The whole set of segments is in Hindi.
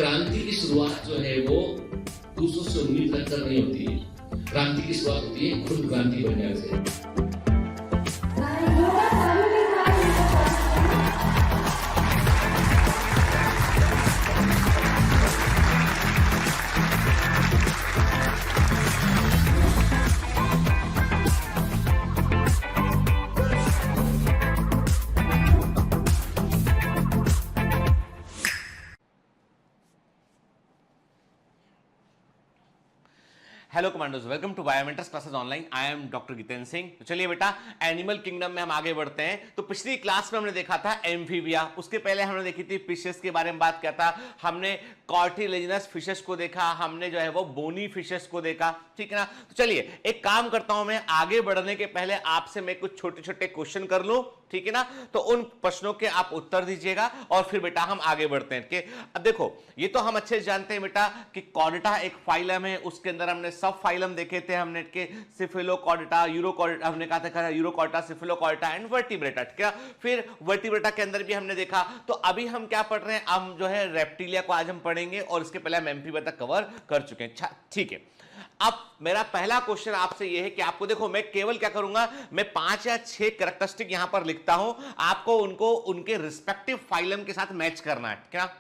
क्रांति की शुरुआत जो है वो दूसरों से उम्मीद रखकर नहीं होती है। क्रांति की शुरुआत होती है खुद क्रांति बनने से। Hello commandos, welcome to Biomentors classes online. I am doctor Jitendra Singh. तो चलिए बेटा, एनिमल किंगडम में हम आगे बढ़ते हैं। तो पिछली क्लास में हमने देखा था एम्फीबिया, उसके पहले हमने देखी थी फिशेस के बारे में बात किया था। हमने कार्टिलेजिनस फिशेस को देखा, हमने जो है वो बोनी फिशेस को देखा, ठीक है ना। तो चलिए एक काम करता हूं, मैं आगे बढ़ने के पहले आपसे मैं कुछ छोटे छोटे क्वेश्चन कर लूं, ठीक है ना। तो उन प्रश्नों के आप उत्तर दीजिएगा और फिर बेटा हम आगे बढ़ते हैं। अब देखो, ये तो हम अच्छे से जानते हैं बेटा कि कॉर्डेटा एक फाइलम है, उसके अंदर हमने सब फाइलम देखे थे हमने के सिफिलोकॉर्डेटा, यूरोकॉर्डेटा, हमने कहा था यूरोकॉर्डेटा, सिफिलोकॉर्डेटा एंड वर्टिब्रेटा, ठीक है। फिर वर्टिब्रेटा के अंदर भी हमने देखा। तो अभी हम क्या पढ़ रहे हैं, हम जो है रेप्टिलिया को आज हम पढ़ेंगे और इसके पहले हम एम्फीबिया तक कवर कर चुके हैं, ठीक है। अब मेरा पहला क्वेश्चन आपसे यह है कि आपको देखो, मैं केवल क्या करूंगा, मैं 5 या 6 कैरेक्टरिस्टिक यहां पर लिखता हूं, आपको उनको उनके रिस्पेक्टिव फाइलम के साथ मैच करना है।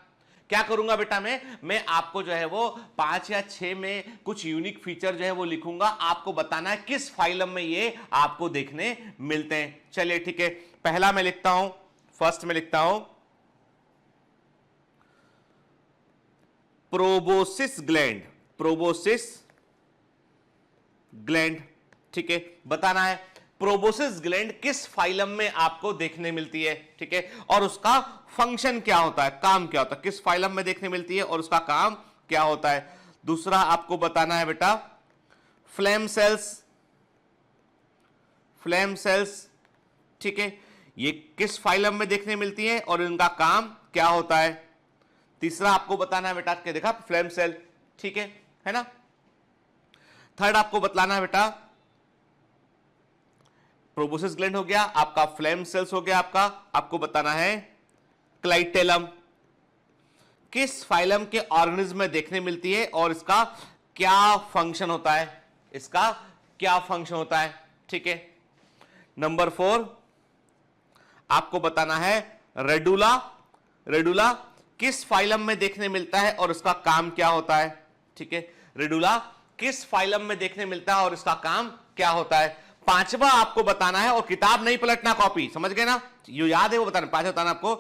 क्या करूंगा बेटा, मैं आपको जो है वो 5 या 6 में कुछ यूनिक फीचर जो है वो लिखूंगा, आपको बताना है किस फाइलम में ये आपको देखने मिलते हैं। चलिए ठीक है, पहला मैं लिखता हूं, फर्स्ट में लिखता हूं प्रोबोसिस ग्लैंड, प्रोबोसिस ग्लैंड, ठीक है। बताना है प्रोबोसिस ग्लैंड किस फाइलम में आपको देखने मिलती है, ठीक है, और उसका फंक्शन क्या होता है, काम क्या होता है, किस फाइलम में देखने मिलती है और उसका काम क्या होता है। दूसरा आपको बताना है बेटा फ्लेम सेल्स, फ्लेम सेल्स, ठीक है, ये किस फाइलम में देखने मिलती है और इनका काम क्या होता है। तीसरा आपको बताना है बेटा, देखा फ्लेम सेल, ठीक है ना। थर्ड आपको बतलाना है बेटा प्रोबोसिस ग्लैंड हो गया आपका, फ्लेम सेल्स हो गया आपका, आपको बताना है क्लाइटेलम किस फाइलम के ऑर्गेनिज्म में देखने मिलती है और इसका क्या फंक्शन होता है, इसका क्या फंक्शन होता है, ठीक है। नंबर 4 आपको बताना है रेडुला, रेडुला किस फाइलम में देखने मिलता है और उसका काम क्या होता है, ठीक है। रेडुला किस फाइलम में देखने मिलता है और इसका काम क्या होता है। पांचवा आपको बताना है, और किताब नहीं पलटना, कॉपी, समझ गए ना, जो याद है वो बताना। पांचवा बताना आपको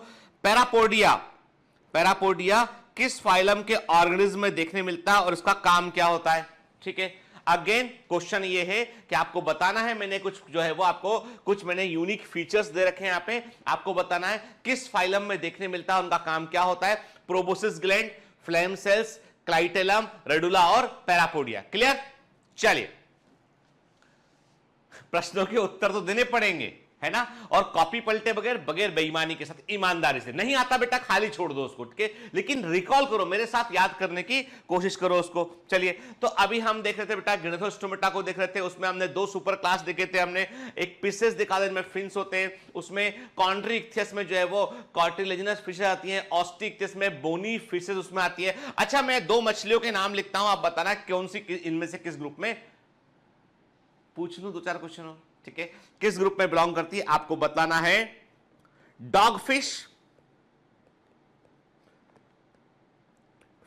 पैरापोडिया, पैरापोडिया किस फाइलम के ऑर्गेनिज्म में देखने मिलता है और इसका काम क्या होता है, ठीक है। अगेन क्वेश्चन ये है कि आपको बताना है, मैंने कुछ जो है वो आपको कुछ मैंने यूनिक फीचर्स दे रखे हैं यहां पे, आपको बताना है किस फाइलम में देखने मिलता है, उनका काम क्या होता है। Proboscis gland, flame cells, clitellum, radula और पैरापोडिया। क्लियर। चलिए प्रश्नों के उत्तर तो देने पड़ेंगे, है ना, और कॉपी पलटे बगैर, बगैर बेईमानी के साथ, ईमानदारी से। नहीं आता बेटा खाली छोड़ दो उसको, ठीक है, लेकिन रिकॉल करो, मेरे साथ याद करने की कोशिश करो उसको। चलिए, तो अभी हम देख रहे थे बेटा गिनेथोस्टोमेटा को देख रहे थे, उसमें हमने 2 सुपर क्लास देखे थे। हमने एक पिसेस दिखा दे, फिन्स होते हैं, उसमें कॉन्ड्रीइक्थियस में जो है वो कार्टिलेजिनस फिशेस आती हैं, ऑस्टिइक्थियस में बोनी फिशेस उसमें आती है। अच्छा, मैं 2 मछलियों के नाम लिखता हूं, आप बताना कौन सी इनमें से किस ग्रुप में, पूछ लूं 2-4 क्वेश्चन और, ठीक है, किस ग्रुप में बिलोंग करती है, आपको बताना है। डॉग फिश,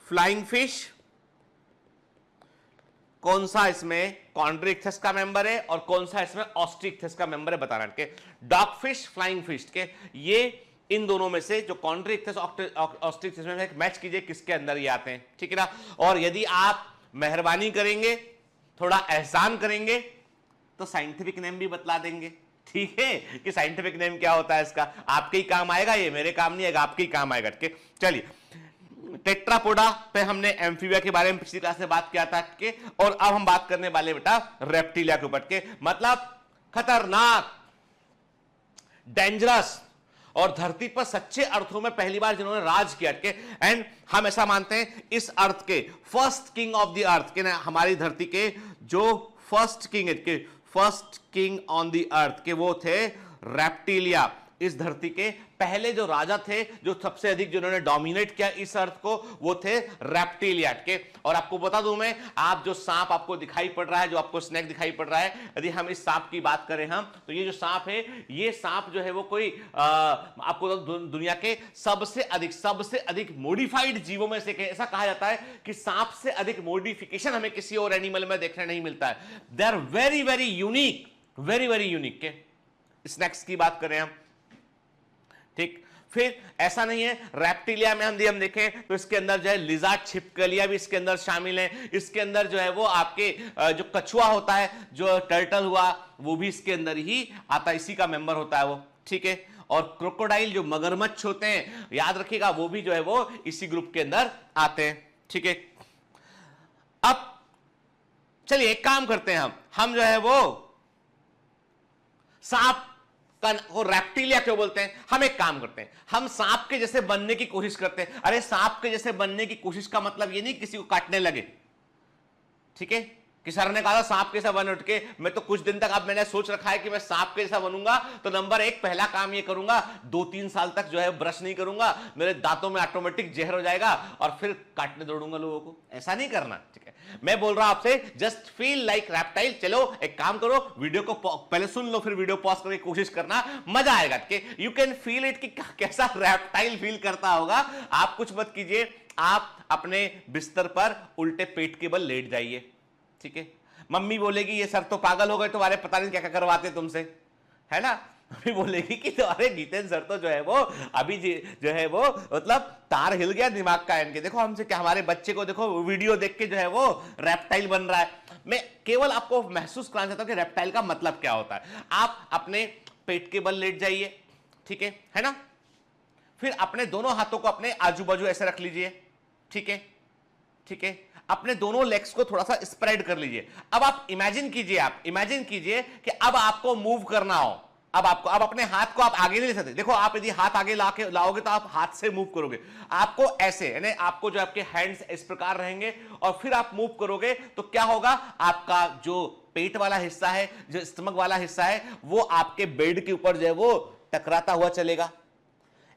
फ्लाइंग फिश, कौन सा इसमें कॉन्ड्रीइक्थियस का मेंबर है और कौन सा इसमें ऑस्टिइक्थियस का मेंबर है, बताना, ठीक है। डॉग फिश, फ्लाइंग फिश, ठीक है, ये इन दोनों में से जो कॉन्ड्रीइक्थियस ऑस्टिइक्थियस में मैच कीजिए किसके अंदर ये आते हैं, ठीक है ना। और यदि आप मेहरबानी करेंगे, थोड़ा एहसान करेंगे, तो साइंटिफिक नेम भी बतला देंगे, ठीक है, कि साइंटिफिक नेम क्या होता है इसका, आपके ही काम आएगा, ये मेरे काम नहीं आएगा, आपके ही काम आएगा, ठीक है। चलिए, टेट्रापोडा पे हमने एम्फीबिया के बारे में पिछली क्लास में बात किया था, ठीक है, और अब हम बात करने वाले बेटा रेप्टिलिया के ऊपर, के मतलब खतरनाक, डेंजरस और धरती पर सच्चे अर्थों में पहली बार जिन्होंने राज किया, के एंड हम ऐसा मानते हैं इस अर्थ के first king of the earth के, हमारी धरती के जो फर्स्ट किंग है, first king on the earth के, वो थे रेप्टिलिया। इस धरती के पहले जो राजा थे, जो सबसे अधिक जिन्होंने डोमिनेट किया इस अर्थ को, वो थे रेप्टिलिया के। और आपको बता दूं मैं, आप जो सांप आपको दिखाई पड़ रहा है, जो आपको स्नेक दिखाई पड़ रहा है, यदि हम इस सांप की बात करें हम, तो ये जो सांप है, ये सांप जो है वो कोई आपको दुनिया के सबसे अधिक मॉडिफाइड जीवों में से ऐसा कहा जाता है कि सांप से अधिक मॉडिफिकेशन हमें किसी और एनिमल में देखने नहीं मिलता है। They are very very unique, very very unique के स्नेक्स की बात करें हम, ठीक। फिर ऐसा नहीं है, रेप्टिलिया में हम देखें तो इसके अंदर जो है लिजार्ड छिपकलियां भी इसके अंदर शामिल है। इसके अंदर जो है वो आपके जो कछुआ होता है, जो टर्टल हुआ, वो भी इसके अंदर ही आता है, इसी का मेंबर होता है वो, ठीक है। और क्रोकोडाइल जो मगरमच्छ होते हैं, याद रखिएगा, वो भी जो है वो इसी ग्रुप के अंदर आते हैं, ठीक है। अब चलिए एक काम करते हैं, हम जो है वो सांप को रेप्टिलिया क्यों बोलते हैं, हम एक काम करते हैं, हम सांप के जैसे बनने की कोशिश करते हैं। अरे सांप के जैसे बनने की कोशिश का मतलब ये नहीं किसी को काटने लगे, ठीक है। कि सर ने कहा सांप के जैसा बन उठ के, मैं तो कुछ दिन तक अब मैंने सोच रखा है कि मैं सांप के जैसा बनूंगा, तो नंबर 1 पहला काम ये करूंगा, 2-3 साल तक जो है ब्रश नहीं करूंगा, मेरे दांतों में ऑटोमेटिक जहर हो जाएगा और फिर काटने दौड़ूंगा लोगों को। ऐसा नहीं करना, ठीक है। मैं बोल रहा हूं आपसे, जस्ट फील लाइक रेप्टाइल। चलो एक काम करो, वीडियो को पहले सुन लो, फिर वीडियो पॉज करके कोशिश करना, मजा आएगा। यू कैन फील इट कि कैसा रेप्टाइल फील करता होगा। आप कुछ मत कीजिए, आप अपने बिस्तर पर उल्टे पेट के बल लेट जाइए, ठीक है। मम्मी बोलेगी ये सर तो पागल हो गए, तुम्हारे पता नहीं क्या क्या करवाते तुमसे, है ना। मम्मी बोलेगी कि तुम्हारे गीतेन सर तो जो है वो अभी जो है वो मतलब तार हिल गया दिमाग का इनके, देखो हमसे क्या, हमारे बच्चे को देखो वीडियो देख के जो है वो रेप्टाइल बन रहा है। मैं केवल आपको महसूस कराना चाहता हूं कि रेप्टाइल का मतलब क्या होता है। आप अपने पेट के बल लेट जाइए, ठीक है ना। फिर अपने दोनों हाथों को अपने आजू बाजू ऐसे रख लीजिए, ठीक है। अपने दोनों लेग्स को थोड़ा सा स्प्रेड कर लीजिए। अब आप इमेजिन कीजिए कि अब आपको मूव करना हो, अब अपने हाथ को आप आगे नहीं ले सकते। देखो आप यदि हाथ आगे लाओगे तो आप हाथ से मूव करोगे, आपको ऐसे, यानी आपको जो आपके हैंड्स इस प्रकार रहेंगे और फिर आप मूव करोगे तो क्या होगा, आपका जो पेट वाला हिस्सा है, जो स्टमक वाला हिस्सा है, वो आपके बेड के ऊपर जो है वो टकराता हुआ चलेगा।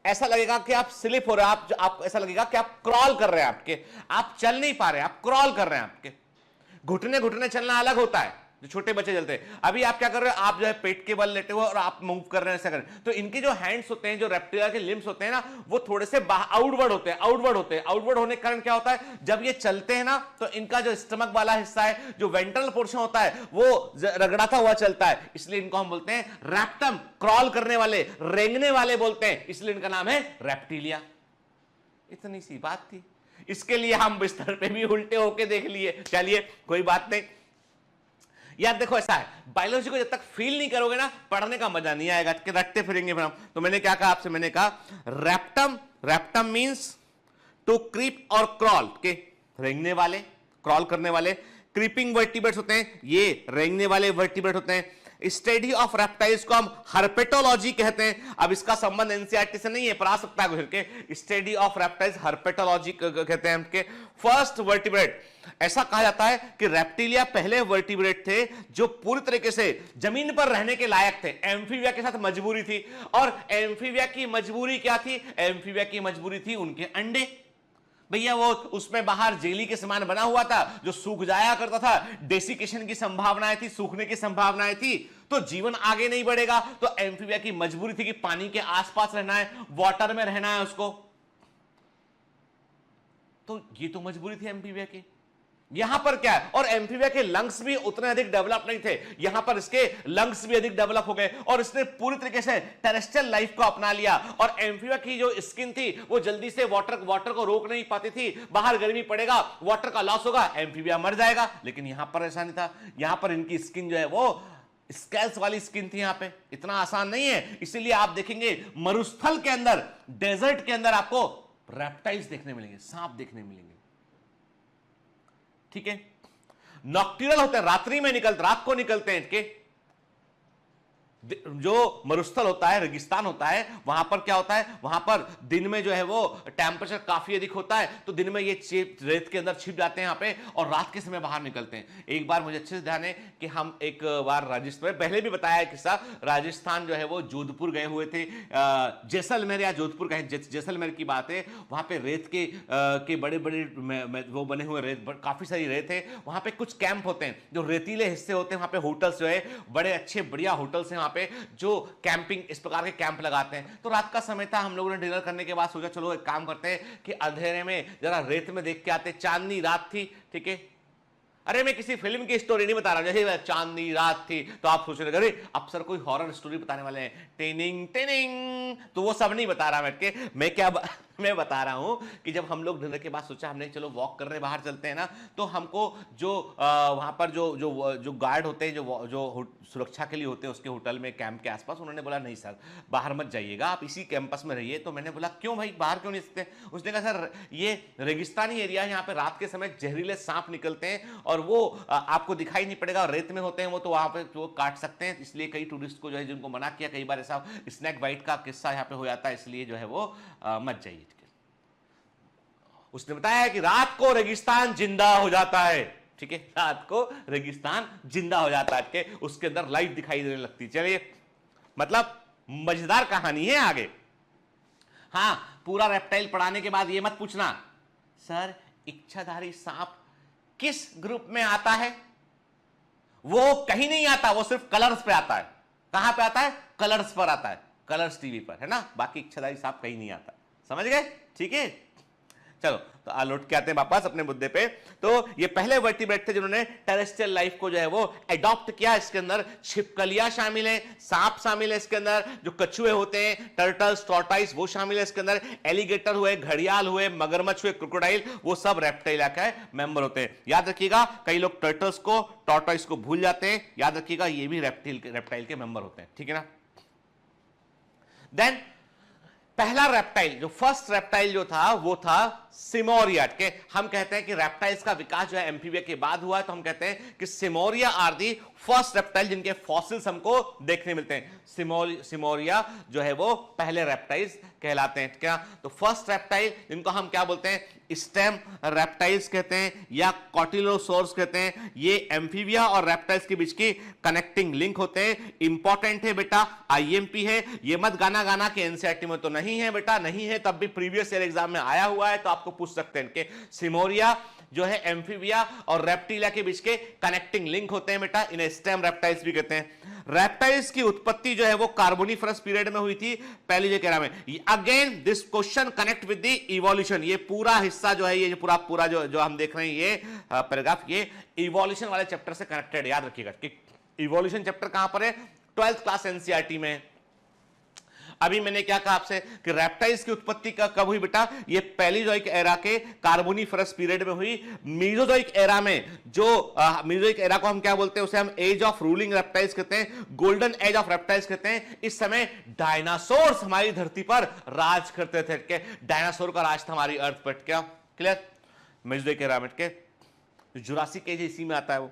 ऐसा लगेगा कि आप स्लिप हो रहे हैं, आप ऐसा लगेगा कि आप क्रॉल कर रहे हैं, आप चल नहीं पा रहे हैं, आप क्रॉल कर रहे हैं। आपके घुटने चलना अलग होता है, जो छोटे बच्चे चलते हैं। अभी आप क्या कर रहे हो, आप जो है पेट के बल लेटे हुए और आप मूव कर रहे हैं, ऐसा कर रहे हैं। तो इनके जो हैंड्स होते हैं, जो रेप्टिलिया के लिम्स होते हैं ना, वो थोड़े से आउटवर्ड होते हैं। आउटवर्ड होने के कारण क्या होता है, जब ये चलते हैं ना तो इनका जो स्टमक वाला हिस्सा है, जो वेंट्रल पोर्शन होता है, वो रगड़ाता हुआ चलता है। इसलिए इनको हम बोलते हैं रेप्टम, क्रॉल करने वाले, रेंगने वाले बोलते हैं, इसलिए इनका नाम है रेप्टिलिया। इतनी सी बात थी, इसके लिए हम बिस्तर पे भी उल्टे होके देख लिए। चलिए कोई बात नहीं यार। देखो ऐसा है, बायोलॉजी को जब तक फील नहीं करोगे ना, पढ़ने का मजा नहीं आएगा, कि रटते फिरेंगे फिर हम। तो मैंने क्या कहा आपसे, मैंने कहा रेप्टम मींस टू क्रीप और क्रॉल, के रेंगने वाले, क्रॉल करने वाले। क्रीपिंग वर्टिब्रेट्स होते हैं, ये रेंगने वाले वर्टिब्रेट होते हैं। स्टडी ऑफ रेप्टाइल्स को हम हर्पेटोलॉजी कहते हैं। अब इसका संबंध एनसीईआरटी से नहीं है, पर आ सकता है के। स्टडी ऑफ रेप्टाइल्स हर्पेटोलॉजी कहते हैं हमके। फर्स्ट वर्टिब्रेट, ऐसा कहा जाता है कि रेप्टिलिया पहले वर्टिब्रेट थे जो पूरी तरीके से जमीन पर रहने के लायक थे। एम्फीबिया के साथ मजबूरी थी, और एम्फीबिया की मजबूरी क्या थी, एम्फीबिया की मजबूरी थी उनके अंडे। भैया वो उसमें बाहर जेली के समान बना हुआ था जो सूख जाया करता था, डेसिकेशन की संभावनाएं थी, सूखने की संभावनाएं थी, तो जीवन आगे नहीं बढ़ेगा। तो एम्फीबिया की मजबूरी थी कि पानी के आसपास रहना है, वाटर में रहना है उसको। तो ये तो मजबूरी थी एम्फीबिया की। यहां पर क्या है, और एम्फीबिया के लंग्स भी उतने अधिक डेवलप नहीं थे, यहां पर इसके लंग्स भी अधिक डेवलप हो गए और इसने पूरी तरीके से टेरेस्ट्रियल लाइफ को अपना लिया। और एम्फीबिया की जो स्किन थी वो जल्दी से वाटर को रोक नहीं पाती थी। बाहर गर्मी पड़ेगा, वाटर का लॉस होगा, एम्फीबिया मर जाएगा। लेकिन यहां पर ऐसा नहीं था, यहां पर इनकी स्किन जो है वो स्केल्स वाली स्किन थी। यहां पे इतना आसान नहीं है, इसीलिए आप देखेंगे मरुस्थल के अंदर, डेजर्ट के अंदर आपको रेप्टाइल्स देखने मिलेंगे, सांप देखने मिलेंगे, ठीक है। नॉक्टर्नल होते हैं, रात को निकलते हैं इनके। जो मरुस्थल होता है, रेगिस्तान होता है, वहां पर क्या होता है, वहां पर दिन में जो है वो टेम्परेचर काफी अधिक होता है, तो दिन में ये रेत के अंदर छिप जाते हैं यहाँ पे और रात के समय बाहर निकलते हैं। एक बार मुझे अच्छे से ध्यान है कि हम एक बार राजस्थान, पहले भी बताया किस्सा, राजस्थान जो है वो जोधपुर गए हुए थे, जैसलमेर या जोधपुर कहें, जैसलमेर की बात है, वहां पे रेत के बड़े बड़े वो बने हुए रेत, काफी सारी रेत है, वहां पे कुछ कैंप होते हैं जो रेतीले हिस्से होते हैं, वहां पे होटल्स जो है बड़े अच्छे बढ़िया होटल्स हैं वहां पे, जो कैंपिंग इस प्रकार के कैंप लगाते हैं। तो रात का समय था, हम लोगों ने डिनर करने के बाद सोचा चलो एक काम करते हैं कि अंधेरे में जरा रेत में देख के आते, चांदनी रात थी, ठीक है। अरे मैं किसी फिल्म की स्टोरी नहीं बता रहा हूं, जैसे चांदनी रात थी तो आप सोच रहे अरे अब सर कोई हॉरर स्टोरी बताने वाले हैं, टेनिंग टेनिंग, तो वो सब नहीं बता रहा बैठ के, मैं बता रहा हूं कि जब हम लोग डिनर के बाद सोचा हमने चलो वॉक करने बाहर चलते हैं ना, तो हमको जो वहां पर जो गार्ड होते हैं, जो सुरक्षा के लिए होते हैं उसके होटल में कैंप के आसपास, उन्होंने बोला नहीं सर बाहर मत जाइएगा, आप इसी कैंपस में रहिए। तो मैंने बोला क्यों भाई, बाहर क्यों नहीं सकते? उसने कहा सर ये रेगिस्तानी एरिया है, यहाँ पे रात के समय जहरीले सांप निकलते हैं और वो आपको दिखाई नहीं पड़ेगा, रेत में होते हैं वो, तो वहां पे वो काट सकते हैं, इसलिए कई टूरिस्ट को जो है जिनको मना किया, कई बार ऐसा स्नैक बाइट का किस्सा यहाँ पे हो जाता है, इसलिए जो है वो मत जाइए। उसने बताया कि रात को रेगिस्तान जिंदा हो जाता है, ठीक है, रात को रेगिस्तान जिंदा हो जाता है कि उसके अंदर लाइट दिखाई देने लगती। चलिए, मतलब मजेदार कहानी है आगे। हां, पूरा रेप्टाइल पढ़ाने के बाद ये मत पूछना सर इच्छाधारी सांप किस ग्रुप में आता है। वो कहीं नहीं आता, वो सिर्फ कलर्स पे आता है। कहां पे आता है? कलर्स पर आता है, कलर्स टीवी पर, है ना, बाकी इच्छाधारी सांप कहीं नहीं आता। समझ गए? ठीक है, चलो तो लौट के आते हैं वापस अपने मुद्दे पे। तो ये पहले वर्टिब्रेट थे जिन्होंने टेरेस्ट्रियल लाइफ को जो है वो एडॉप्ट किया। इसके अंदर छिपकलियां शामिल है, सांप शामिल है, इसके अंदर जो कछुए होते हैं, टर्टल्स, टॉर्टाइस, वो शामिल है इसके अंदर, एलिगेटर हुए, घड़ियाल हुए, मगरमच्छ हुए, क्रोकोडाइल, वो सब रेप्टाइल का मेंबर होते हैं। याद रखिएगा, कई लोग टर्टल्स को, टॉर्टाइस को भूल जाते हैं, याद रखिएगा ये भी रेप्टाइल के मेंबर होते हैं, ठीक है ना। देन पहला रेप्टाइल, जो फर्स्ट रेप्टाइल जो था वो था सिमोरिया के। हम कहते हैं कि रेप्टाइल्स का विकास जो है एम्फीबिया के बाद हुआ है, तो हम कहते हैं कि सिमोरिया आर दी फर्स्ट रेप्टाइल जिनके फॉसिल्स हमको देखने मिलते हैं। सिमोरिया जो है वो पहले रेप्टाइल्स कहलाते हैं, क्या। तो फर्स्ट रेप्टाइल जिनको हम क्या बोलते हैं, स्टेम रेप्टाइल्स कहते हैं या कॉटिलोसोर्स कहते हैं। ये एम्फीबिया और रेप्टाइल्स के बीच की कनेक्टिंग लिंक होते हैं। इंपॉर्टेंट है बेटा, आईएमपी है, ये मत गाना कि एनसीईआरटी में तो नहीं है बेटा, नहीं है, तब भी प्रीवियस ईयर एग्जाम में आया हुआ है, तो आपको पूछ सकते हैं कि सिमोरिया जो है एम्फीबिया और रेप्टिलिया के बीच के कनेक्टिंग लिंक होते हैं बेटा, इन्हें स्टेम रेप्टाइल्स भी कहते हैं। रेप्टाइल्स की उत्पत्ति जो है वो कार्बोनिफरस पीरियड में हुई थी, पैलियोजेरा में। Again this question connect with the evolution. ये पूरा हिस्सा जो है, ये पूरा जो हम देख रहे हैं, ये पैराग्राफ, ये इवोल्यूशन वाले चैप्टर से कनेक्टेड। याद रखिएगा कि इवोल्यूशन चैप्टर कहां पर है, 12th क्लास एनसीईआरटी में। अभी मैंने क्या कहा आपसे कि रेप्टाइल्स की उत्पत्ति कब हुई बेटा, ये पैलियोजोइक एरा के कार्बोनिफरस पीरियड में हुई। मीजोजोइक एरा में, जो मीजोजोइक एरा को हम क्या बोलते हैं, उसे हम एज ऑफ रूलिंग रेप्टाइल्स कहते हैं, गोल्डन एज ऑफ रेप्टाइल्स कहते हैं। इस समय डायनासोर्स हमारी धरती पर राज करते थे, के डायनासोर का राज था हमारी अर्थ पर, क्या क्लियर। मेजोजोइक एरा में के जुरासिक एज इसी में आता है। वो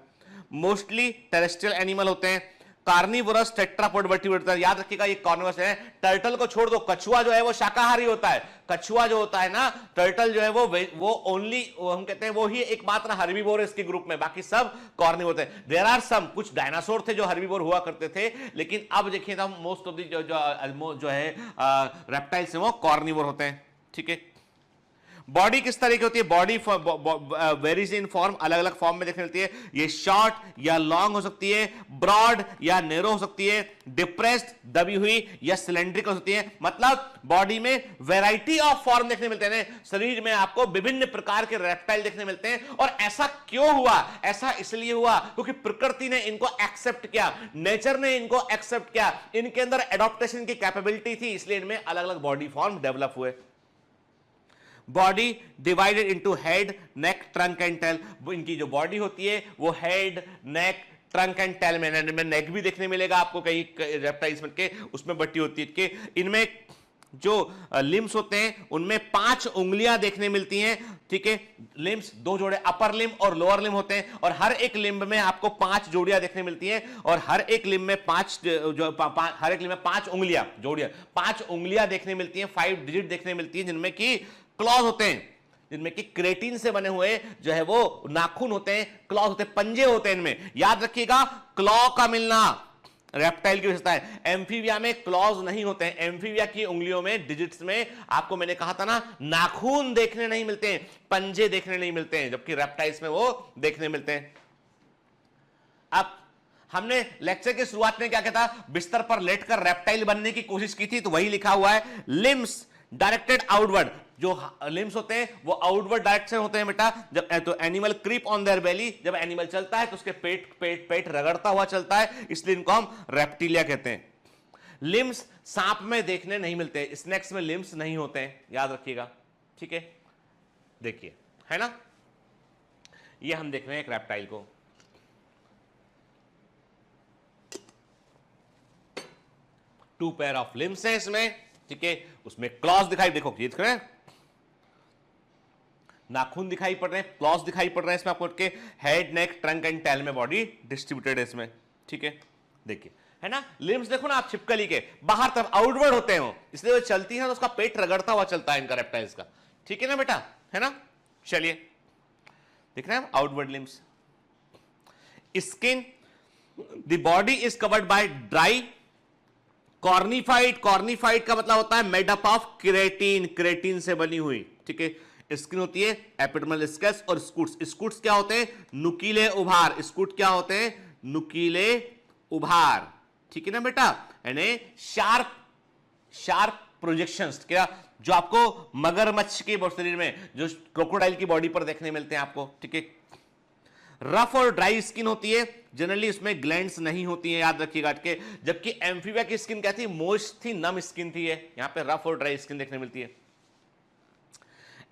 मोस्टली टेरेस्ट्रियल एनिमल होते हैं, कार्निवोरस टेट्रापोड वर्टिब्रेट। याद रखिएगा ये कार्निवोरस है। टर्टल को छोड़ दो, कछुआ जो है वो शाकाहारी होता है। कछुआ जो होता है ना, टर्टल जो है वो ओनली, हम कहते हैं वो ही एकमात्र हर्बीवोर इसके ग्रुप में, बाकी सब कार्निवोर थे। देयर आर सम, कुछ डायनासोर थे जो हर्बीवोर हुआ करते थे, लेकिन अब देखिए तो मोस्ट ऑफ द जो है रेप्टाइल्स वो कार्निवोर होते हैं, ठीक है। बॉडी किस तरह की होती है, बॉडी वेरीज इन फॉर्म, अलग अलग फॉर्म में देखने मिलती है। ये शॉर्ट या लॉन्ग हो सकती है, ब्रॉड या नैरो हो सकती है, डिप्रेस्ड दबी हुई या सिलेंड्रिकल हो सकती है। मतलब बॉडी में वैरायटी ऑफ फॉर्म देखने मिलते हैं, शरीर में आपको विभिन्न प्रकार के रेप्टाइल देखने मिलते हैं। और ऐसा क्यों हुआ, ऐसा इसलिए हुआ क्योंकि प्रकृति ने इनको एक्सेप्ट किया, नेचर ने इनको एक्सेप्ट किया, इनके अंदर एडॉप्टेशन की कैपेबिलिटी थी, इसलिए इनमें अलग अलग बॉडी फॉर्म डेवलप हुए। Body divided into head, neck, trunk and tail. इनकी जो बॉडी होती है वो head, neck, trunk and tail में नेक भी देखने मिलेगा आपको कई रेप्टाइल्स के, उसमें बटी होती है कि इनमें जो लिम्स होते हैं उनमें 5 उंगलियां देखने मिलती हैं, ठीक है। लिम्स 2 जोड़े अपर लिम्ब और लोअर लिम्ब होते हैं, और हर एक लिम्ब में आपको 5 जोड़ियां देखने मिलती हैं, और हर एक लिम्ब में 5 उंगलियां, जोड़ियां 5 उंगलियां देखने मिलती हैं, 5 डिजिट देखने मिलती हैं, जिनमें कि क्लॉज होते हैं, जिनमें कि क्रेटिन से बने हुए जो है वो नाखून होते हैं, क्लॉज होते हैं, पंजे होते हैं इनमें। याद रखिएगा, क्लॉ का मिलना रेप्टाइल की विशेषता है। एम्फीबिया में क्लॉज नहीं होते हैं। एम्फीबिया की उंगलियों में, डिजिट्स में, आपको मैंने कहा था ना, नाखून देखने नहीं मिलते हैं, पंजे देखने नहीं मिलते हैं, जबकि रेप्टाइल्स में वो देखने मिलते हैं। अब हमने लेक्चर की शुरुआत में क्या कहता, बिस्तर पर लेटकर रेप्टाइल बनने की कोशिश की थी, तो वही लिखा हुआ है, लिम्स डायरेक्टेड आउटवर्ड। जो लिम्स होते हैं वो आउटवर्ड डायरेक्शन होते हैं बेटा। जब तो एनिमल क्रीप ऑन देयर बेली, जब एनिमल चलता है तो उसके पेट रगड़ता हुआ चलता है, इसलिए इनको हम रेप्टिलिया कहते हैं। लिम्स सांप में देखने नहीं मिलते, स्नेक्स में लिम्स नहीं होते हैं, याद रखिएगा, ठीक है। देखिए, है ना, ये हम देख रहे हैं एक रेप्टाइल को। टू पेयर ऑफ लिम्स है इसमें, ठीक है। उसमें क्लॉज दिखाई, देखो ये दिख रहे हैं, नाखून दिखाई पड़ रहे हैं, क्लॉज दिखाई पड़ रहे हैं इसमें आपको के। Head, neck, trunk and tail में बॉडी डिस्ट्रीब्यूटेड है इसमें, ठीक है। देखिए, है ना, लिम्स देखो ना आप, छिपकली के बाहर तरफ आउटवर्ड होते हैं, इसलिए वो चलती है तो उसका पेट रगड़ता हुआ चलता है इनका, रेप्टाइल्स का, ठीक है ना बेटा, है ना। चलिए देख रहे हैं outward limbs. Skin, the body is covered by dry cornified. Cornified का मतलब होता है made up of keratin, keratin से बनी हुई, ठीक है। स्किन होती है एपिडर्मल स्केल्स और स्कूट्स। स्कूट्स क्या होते हैं, नुकीले उभार। स्कूट क्या होते हैं, नुकीले उभार, ठीक है ना बेटा। यानी शार्प प्रोजेक्शंस, क्या, जो आपको मगरमच्छ के शरीर में, जो क्रोकोडाइल की बॉडी पर देखने मिलते हैं आपको, ठीक है। रफ और ड्राई स्किन होती है, जनरली इसमें ग्लैंड्स नहीं होती हैं, याद रखिएगा के। जबकि एम्फीबिया की स्किन क्या थी, मोस्ट थी, नम स्किन थी, यहां पे रफ और ड्राई स्किन देखने मिलती है।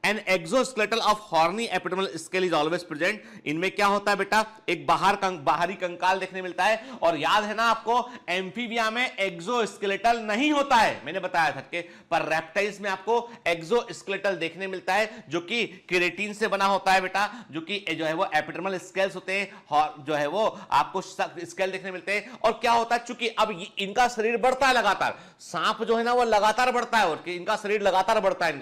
An exoskeletal of horny epidermal scale is always present। इनमें क्या होता है बेटा, एक बाहरी कंकाल देखने मिलता है। और याद है ना आपको, एम्फीबिया में एक्सोस्केलेटल नहीं होता है, मैंने बताया था कि, पर रेप्टाइल्स में आपको एक्सोस्केलेटल देखने मिलता है, जो कि केराटिन से बना होता है बेटा, जो कि जो है वो एपिडर्मल स्केल्स होते हैं, जो है वो आपको स्केल देखने मिलते हैं। और क्या होता है, चूंकि अब इनका शरीर बढ़ता है लगातार, सांप जो है ना वो लगातार बढ़ता है, और इनका शरीर लगातार बढ़ता है,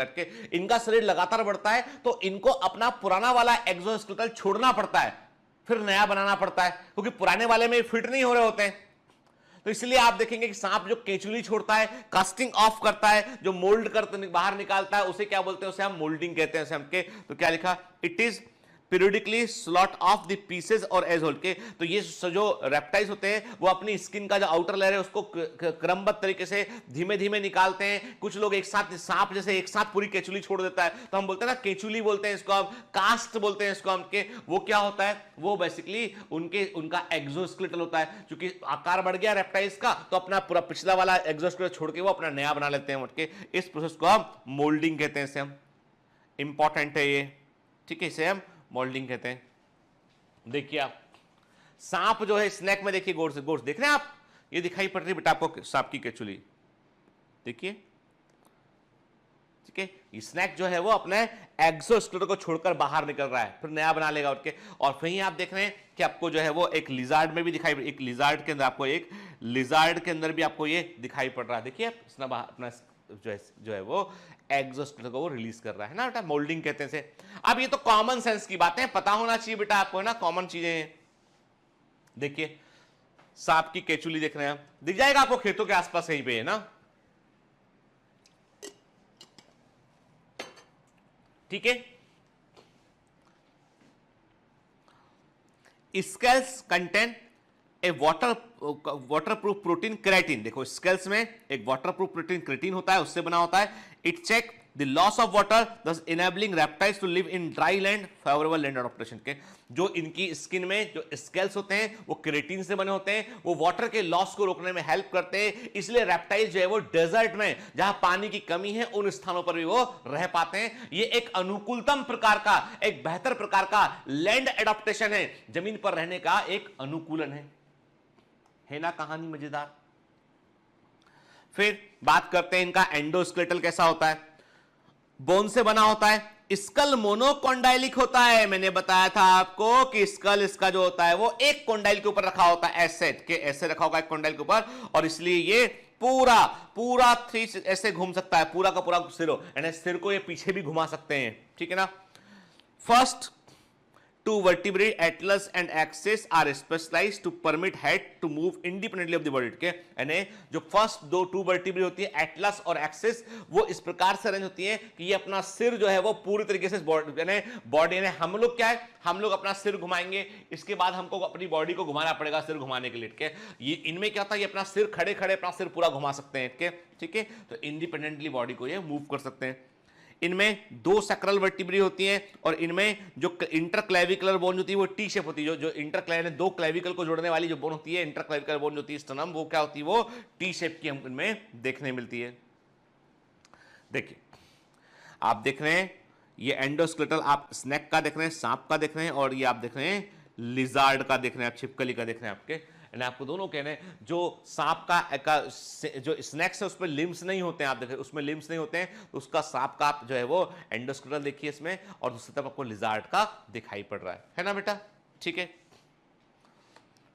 इनका शरीर लगातार बढ़ता है, तो इनको अपना पुराना वाला एक्सोस्केलेटल छोड़ना पड़ता है, फिर नया बनाना पड़ता है, क्योंकि पुराने वाले में फिट नहीं हो रहे होते हैं। तो इसलिए आप देखेंगे कि सांप जो केचुली छोड़ता है, कास्टिंग ऑफ करता है, जो मोल्ड कर बाहर निकालता है, उसे क्या बोलते हैं, उसे हम मोल्डिंग कहते हैं। हम के तो क्या लिखा, it is periodically slot of the pieces और एज होल के। तो ये जो रेप्टाइल्स होते हैं वो अपनी स्किन का जो आउटर लेयर है उसको क्रमबद्ध तरीके से धीमे धीमे निकालते हैं। कुछ लोग एक साथ, सांप जैसे एक साथ पूरी केचुली छोड़ देता है, तो हम बोलते हैं ना केचुली बोलते हैं इसको, हम कास्ट बोलते हैं इसको हम के। वो क्या होता है, वो बेसिकली उनका एक्सोस्केलेटल होता है। क्योंकि आकार बढ़ गया रेप्टाइल्स का, तो अपना पूरा पिछला वाला एक्सोस्केलेटल छोड़ के वो अपना नया बना लेते हैं उठ के। इस प्रोसेस को हम मोल्डिंग कहते हैं, इसे हम, इंपॉर्टेंट है ये, ठीक है, इसे हम मोल्डिंग कहते हैं। देखिए आप, सांप जो है स्नैक में, देखिए गौर से देख रहे हैं आप, ये दिखाई पड़ रही है बेटा आपको सांप की केचुली, देखिए, ठीक है। ये स्नैक जो है वो अपने एक्सोस्केलेटल को छोड़कर बाहर निकल रहा है, फिर नया बना लेगा उठ के। और फिर आप देख रहे हैं कि आपको जो है वो एक लिजार्ड में भी दिखाई, एक लिजार्ड के अंदर आपको, एक लिजार्ड के अंदर भी आपको ये दिखाई पड़ रहा है। देखिए अपना जो है वो एक्सोस्केलेटल को वो रिलीज कर रहा है ना बेटा, मोल्डिंग कहते हैं इसे। अब ये तो कॉमन सेंस की बातें, पता होना चाहिए बेटा आपको, है ना, कॉमन चीजें हैं। देखिए सांप की केचुली देख रहे हैं, दिख जाएगा आपको खेतों के आसपास कहीं पे, है ना, ठीक है। Scales contain a waterproof protein keratin. देखो स्केल्स में एक वाटरप्रूफ प्रोटीन केराटिन होता है, उससे बना होता है। It check the loss of water, thus enabling reptiles to live in dry land, favorable land adaptation के। जो इनकी स्किन में जो स्केल्स होते हैं वो केराटिन से बने होते हैं, वो वाटर के लॉस को रोकने में हेल्प करते हैं। इसलिए रेप्टाइल जो है वो डेजर्ट में, जहां पानी की कमी है, उन स्थानों पर भी वो रह पाते हैं। ये एक अनुकूलतम प्रकार का, एक बेहतर प्रकार का लैंड एडाप्टेशन है, जमीन पर रहने का एक अनुकूलन है ना। कहानी मजेदार। फिर बात करते हैं इनका एंडोस्केलेटल कैसा होता है। बोन से बना होता है, स्कल मोनोकोंडाइलिक होता है। मैंने बताया था आपको कि स्कल इसका जो होता है वो एक कोंडाइल के ऊपर रखा होता है, ऐसे रखा होगा एक कोंडाइल के ऊपर, और इसलिए ये पूरा थ्री ऐसे घूम सकता है, पूरा का पूरा सिर को ये पीछे भी घुमा सकते हैं, ठीक है ना। First two vertebrae atlas and axis are specialized to permit head to move independently of the body, ठीक है। यानी जो फर्स्ट दो टू वर्टिब्रे होती है एटलस और एक्सिस, वो इस प्रकार से अरेंज होती है कि ये अपना सिर जो है वो पूरी तरीके से बॉडी यानी हम लोग क्या है, हम लोग अपना सिर घुमाएंगे, इसके बाद हमको अपनी बॉडी को घुमाना पड़ेगा सिर घुमाने के लिए, ठीक है। ये इनमें क्या होता है, ये अपना सिर खड़े खड़े अपना सिर पूरा घुमा सकते हैं, ठीक है। तो इंडिपेंडेंटली बॉडी को ये मूव कर सकते हैं। इनमें दो सैक्रल वर्टिब्री होती हैं, और इनमें जो इंटरक्लेविकुलर बोन होती है वो टी शेप होती है। जो इंटरक्लेव दो क्लेविकल को जोड़ने वाली जो बोन होती है, इंटरक्लेविकुलर बोन होती है स्टर्नम, वो क्या होती है, वो टी शेप की हम इनमें देखने मिलती है। देखिए आप देख रहे हैं ये एंडोस्केलेटल, आप स्नेक का देख रहे हैं, सांप का देख रहे हैं, और ये आप देख रहे हैं लिजार्ड का देख रहे हैं, आप छिपकली का देख रहे हैं। आपके आपको दोनों कहने हैं, जो सांप का जो स्नेक्स है उसमें लिम्स नहीं होते हैं, आप देखें उसमें लिम्स नहीं होते हैं, तो उसका सांप का जो है वो एंडोस्केलेटल देखिए इसमें, और दूसरी तरफ आपको लिजार्ड का दिखाई पड़ रहा है ना बेटा, ठीक है।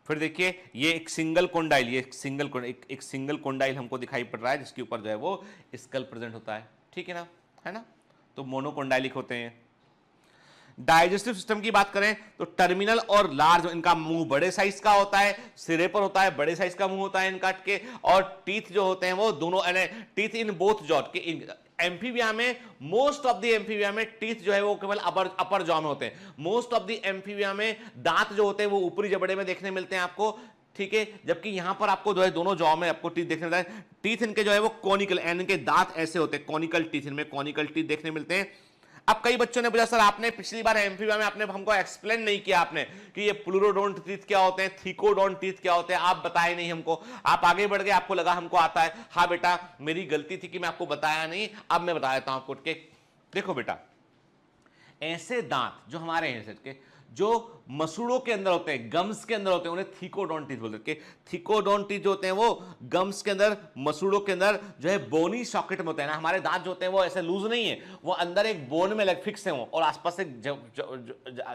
फिर देखिए ये एक सिंगल कोंडाइल, ये एक सिंगल कोंडाइल हमको दिखाई पड़ रहा है, जिसके ऊपर जो है वो स्कल प्रेजेंट होता है, ठीक है ना, तो मोनोकोंडाइलिक होते हैं। डाइजेस्टिव सिस्टम की बात करें तो टर्मिनल और लार्ज, इनका मुंह बड़े साइज का होता है, सिरे पर होता है, बड़े साइज का मुंह होता है इनका के, और टीथ जो होते हैं वो दोनों टीथ इन बोथ जॉ के एम्फीबिया में, मोस्ट ऑफ द एम्फीबिया में टीथ जो है वो केवल अपर जॉ में होते हैं। मोस्ट ऑफ द एम्फीबिया में दांत जो होते हैं वो ऊपरी जबड़े में देखने मिलते हैं आपको, ठीक है। जबकि यहां पर आपको जो है दोनों जॉ में आपको टीथ देखने मिलता है। टीथ इनके जो है वो कॉनिकल, इनके दांत ऐसे होते हैं, कॉनिकल टीथ, इनमें कॉनिकल टीथ देखने मिलते हैं। अब कई बच्चों ने पूछा सर आपने पिछली बार एम्फीबिया में आपने हमको एक्सप्लेन नहीं किया आपने कि ये प्लूरोडोंट टीथ क्या होते हैं, थीकोडोंट टीथ क्या होते हैं, आप बताए नहीं हमको, आप आगे बढ़ गए, आपको लगा हमको आता है। हाँ बेटा मेरी गलती थी कि मैं आपको बताया नहीं, अब मैं बता देता हूं आपको। देखो बेटा ऐसे दांत जो हमारे हैं के जो मसूड़ों के अंदर होते हैं, गम्स के अंदर होते हैं, उन्हें थीकोडोंट टीथ बोलते हैं। थीकोडोंट टीथ जो होते हैं वो गम्स के अंदर, मसूड़ों के अंदर जो है बोनी सॉकेट में होते हैं ना। हमारे दांत जो होते हैं वो ऐसे लूज नहीं है, वो अंदर एक बोन में लग फिक्स है वो, और आसपास एक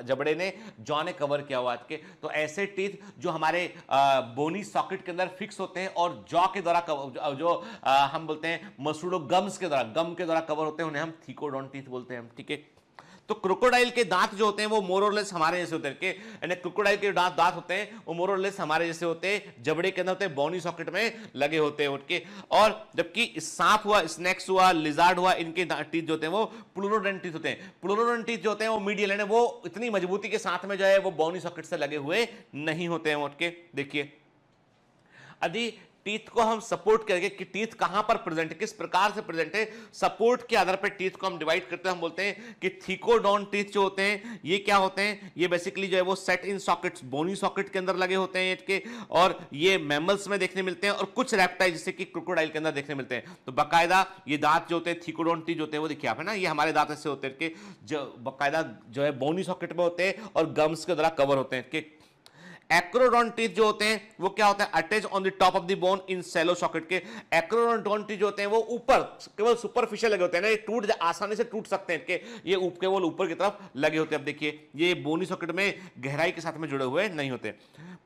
जबड़े ने जॉ ने कवर किया हुआ है। तो ऐसे टीथ जो हमारे बोनी सॉकेट के अंदर फिक्स होते हैं और जॉ के द्वारा जो हम बोलते हैं मसूड़ों गम्स के द्वारा, गम के द्वारा कवर होते हैं, उन्हें हम थीकोडोंट टीथ बोलते हैं, ठीक है। तो क्रोकोडाइल के दांत जो होते हैं वो मोरलेस हमारे जैसे होते हैं, यानी क्रोकोडाइल के दांत होते हैं वो मोरलेस हमारे जैसे होते हैं, जबड़े के अंदर होते हैं, बोनी सॉकेट में लगे होते हैं उनके। और जबकि सांप हुआ, स्नेक्स हुआ, लिजार्ड हुआ, इनके टीथ जो होते हैं वो प्लूरोडेंट टीथ होते हैं। प्लूरोडेंट टीथ जो होते हैं वो मीडियल, यानी वो इतनी मजबूती के साथ में जो है वो बोनी सॉकेट से लगे हुए नहीं होते हैं उनके। देखिए यदि टीथ को हम सपोर्ट करेंगे कि टीथ कहां पर प्रेजेंट है, किस प्रकार से प्रेजेंट है, सपोर्ट के आधार पर टीथ को हम डिवाइड करते हैं। हम बोलते हैं कि थीकोडोंट टीथ जो होते हैं ये क्या होते हैं, ये बेसिकली जो है वो सेट इन सॉकेट्स, बोनी सॉकेट के अंदर लगे होते हैं के, और ये मैमल्स में देखने मिलते हैं, और कुछ रेप्टाइल जैसे कि क्रोकोडाइल के अंदर देखने मिलते हैं। तो बाकायदा ये दांत जो होते हैं थीकोडोंट टीथ जो होते हैं वो देखिए आप है ना, ये हमारे दांत ऐसे होते हैं कि जो बाकायदा जो है बोनी सॉकेट में होते हैं और गम्स के द्वारा कवर होते हैं कि एक्रोडोंट टीथ जो होते हैं वो क्या होता है, attach on the top of the bone in shallow socket के। एक्रोडोंट टीथ जो होते हैं वो ऊपर केवल सुपरफिशियल लगे होते हैं ना, ये टूट आसानी से टूट सकते हैं कि ये केवल ऊपर की तरफ लगे होते हैं। अब देखिए ये बोनी सॉकेट में गहराई के साथ में जुड़े हुए नहीं होते।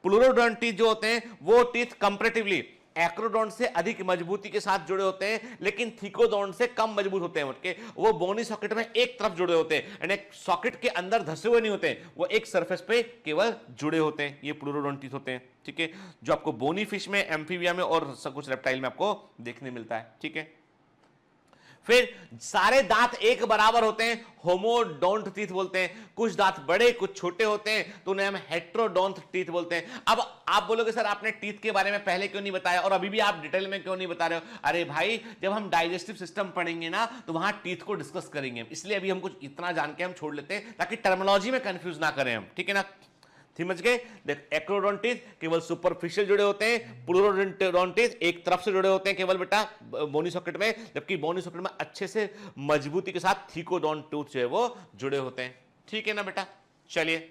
प्लूरोडोंट टीथ जो होते हैं वो टीथ कंपैरेटिवली एक्रोडोंट से अधिक मजबूती के साथ जुड़े होते हैं, लेकिन थीकोडोंट से कम मजबूत होते हैं उनके। वो बोनी सॉकेट में एक तरफ जुड़े होते हैं, यानी सॉकेट के अंदर धसे हुए नहीं होते हैं, वो एक सरफेस पे केवल जुड़े होते हैं। ये प्लूरोडोंट टीथ होते हैं, ठीक है, जो आपको बोनी फिश में, एम्फीबिया में और कुछ रेप्टाइल में आपको देखने मिलता है, ठीक है। फिर सारे दांत एक बराबर होते हैं, होमोडोंट टीथ बोलते हैं। कुछ दांत बड़े कुछ छोटे होते हैं तो उन्हें हम हेट्रोडोंट टीथ बोलते हैं। अब आप बोलोगे सर आपने टीथ के बारे में पहले क्यों नहीं बताया और अभी भी आप डिटेल में क्यों नहीं बता रहे हो? अरे भाई जब हम डाइजेस्टिव सिस्टम पढ़ेंगे ना तो वहां टीथ को डिस्कस करेंगे, इसलिए अभी हम कुछ इतना जान के हम छोड़ लेते हैं ताकि टर्मिनोलॉजी में कंफ्यूज ना करें हम, ठीक है ना। समझ गए? देख एक्रोडोंट टीथ केवल सुपरफिशियल जुड़े होते हैं, प्लूरोडोंट टीथ एक तरफ से जुड़े होते हैं केवल बेटा बोनी सॉकेट में, जबकि बोनी सॉकेट में अच्छे से मजबूती के साथ थीकोडोंट टीथ जो है वो जुड़े होते हैं, ठीक है ना बेटा। चलिए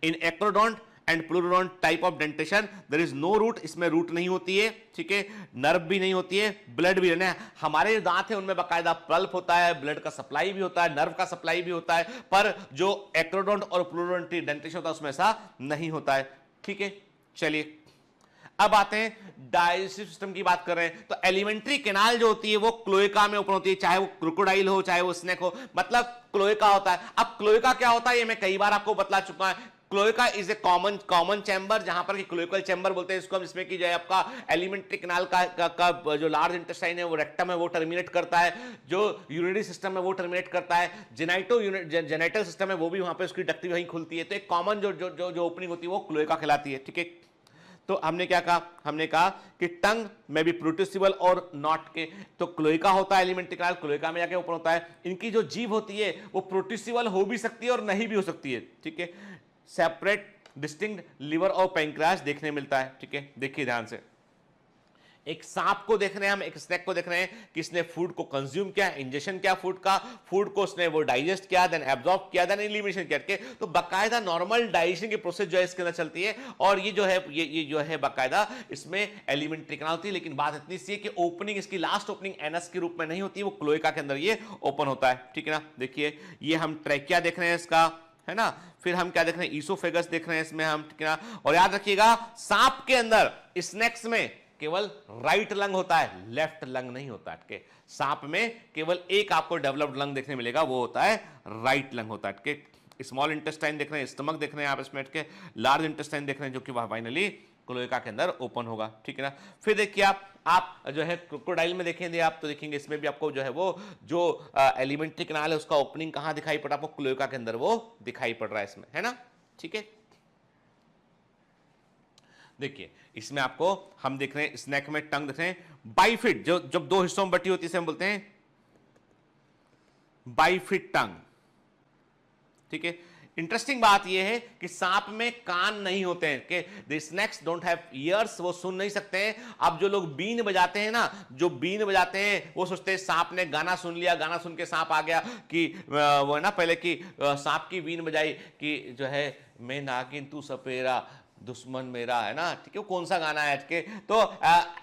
in acrodont and pleurodont type of dentation, there is no root, इसमें रूट नहीं होती है, ठीक है, नर्व भी नहीं होती है, ब्लड भी नहीं। हमारे जो दांत है उनमें बाकायदा पल्प होता है, ब्लड का सप्लाई भी होता है, नर्व का सप्लाई भी होता है, पर जो एक्रोडोंट और प्लूरोडोंट डेंटेशन होता है उसमें ऐसा नहीं होता है, ठीक है। चलिए अब आते हैं डाइजेस्टिव सिस्टम की बात कर रहे हैं, तो एलिमेंट्री कैनाल जो होती है वो क्लोएका में ओपन होती है, चाहे वो क्रोकोडाइल हो चाहे वो स्नेक हो, मतलब क्लोएका होता है। अब क्लोएका क्या होता है ये मैं कई बार आपको बतला चुका हूं। Cloaca is a common chamber, जहां पर कि क्लोएकल चैम्बर बोलते हैं इसको हम, जिसमें कि जो है आपका एलिमेंट्री कैनाल का जो लार्ज इंटेस्टाइन है वो रेक्टम है वो टर्मिनेट करता है, जो यूरिनरी सिस्टम है वो टर्मिनेट करता है, जेनाइटल सिस्टम है वो भी वहां पे उसकी डक्टी वहीं खुलती है। तो एक कॉमन जो ओपनिंग होती है वो क्लोएका कहलाती है, ठीक है। तो हमने क्या कहा, हमने कहा कि टंग में भी प्रोड्यूसिबल और नॉट के, तो क्लोएका होता है एलिमेंट्री कैनाल, क्लोएका में जाके ओपन होता है। इनकी जो जीभ होती है वो प्रोड्यूसिबल हो भी सकती है और नहीं भी हो सकती है, ठीक है। सेपरेट डिस्टिंक्ट लिवर और पैंक्रियास देखने मिलता है, ठीक है। देखिए ध्यान से, एक सांप को देख रहे हैं हम, एक स्नेक को देख रहे हैं कि इसने फूड को कंज्यूम किया, इंजेक्शन किया फूड का, फूड को उसने वो डाइजेस्ट किया, देन एब्जॉर्ब किया, देन एलिमिनेशन किया, तो बकायदा नॉर्मल डाइजेशन की प्रोसेस जो है इसके अंदर चलती है। और ये जो है ये जो है बकायदा इसमें एलिमेंट्री कैनाल होती है। लेकिन बात इतनी सी है कि ओपनिंग इसकी लास्ट ओपनिंग एनस के रूप में नहीं होती है, वो क्लोएका के अंदर ये ओपन होता है, ठीक है ना। देखिए ये हम ट्रैकिया देख रहे हैं इसका, है ना, फिर हम क्या देख रहे हैं, ईसोफेगस देख रहे हैं इसमें हम, ठीक है ना। और याद रखिएगा सांप के अंदर स्नेक्स में केवल राइट लंग होता है, लेफ्ट लंग नहीं होता है, सांप में केवल एक आपको डेवलप्ड लंग देखने मिलेगा, वो होता है राइट लंग होता है। स्मॉल इंटेस्टाइन देख रहे हैं, स्टमक देख रहे हैं आप इसमें, लार्ज इंटेस्टाइन देख रहे हैं जो कि फाइनली क्लोएका के अंदर ओपन होगा, ठीक है ना। फिर देखिए आप जो है क्रोकोडाइल में देखेंगे आप, तो देखेंगे इसमें भी आपको जो है वो जो एलिमेंट्री कैनाल है उसका ओपनिंग कहां दिखाई पड़ा, आपको क्लोएका के अंदर वो दिखाई पड़ रहा है इसमें, है ना, ठीक है। देखिए इसमें आपको हम देख रहे हैं स्नेक में टंग देख रहे हैं बाइफिट, जो जब दो हिस्सों में बटी होती है इसे हम बोलते हैं बाइफिट टंग, ठीक है। इंटरेस्टिंग बात यह है कि सांप में कान नहीं होते हैं, कि the snakes don't have ears, वो सुन नहीं सकते हैं। अब जो लोग बीन बजाते हैं ना, जो बीन बजाते हैं वो सोचते हैं सांप ने गाना सुन लिया, गाना सुन के सांप आ गया कि वो है ना पहले कि सांप की बीन बजाई कि जो है मैं नागिन तू सपेरा दुश्मन मेरा, है ना, ठीक है। कौन सा गाना है के, तो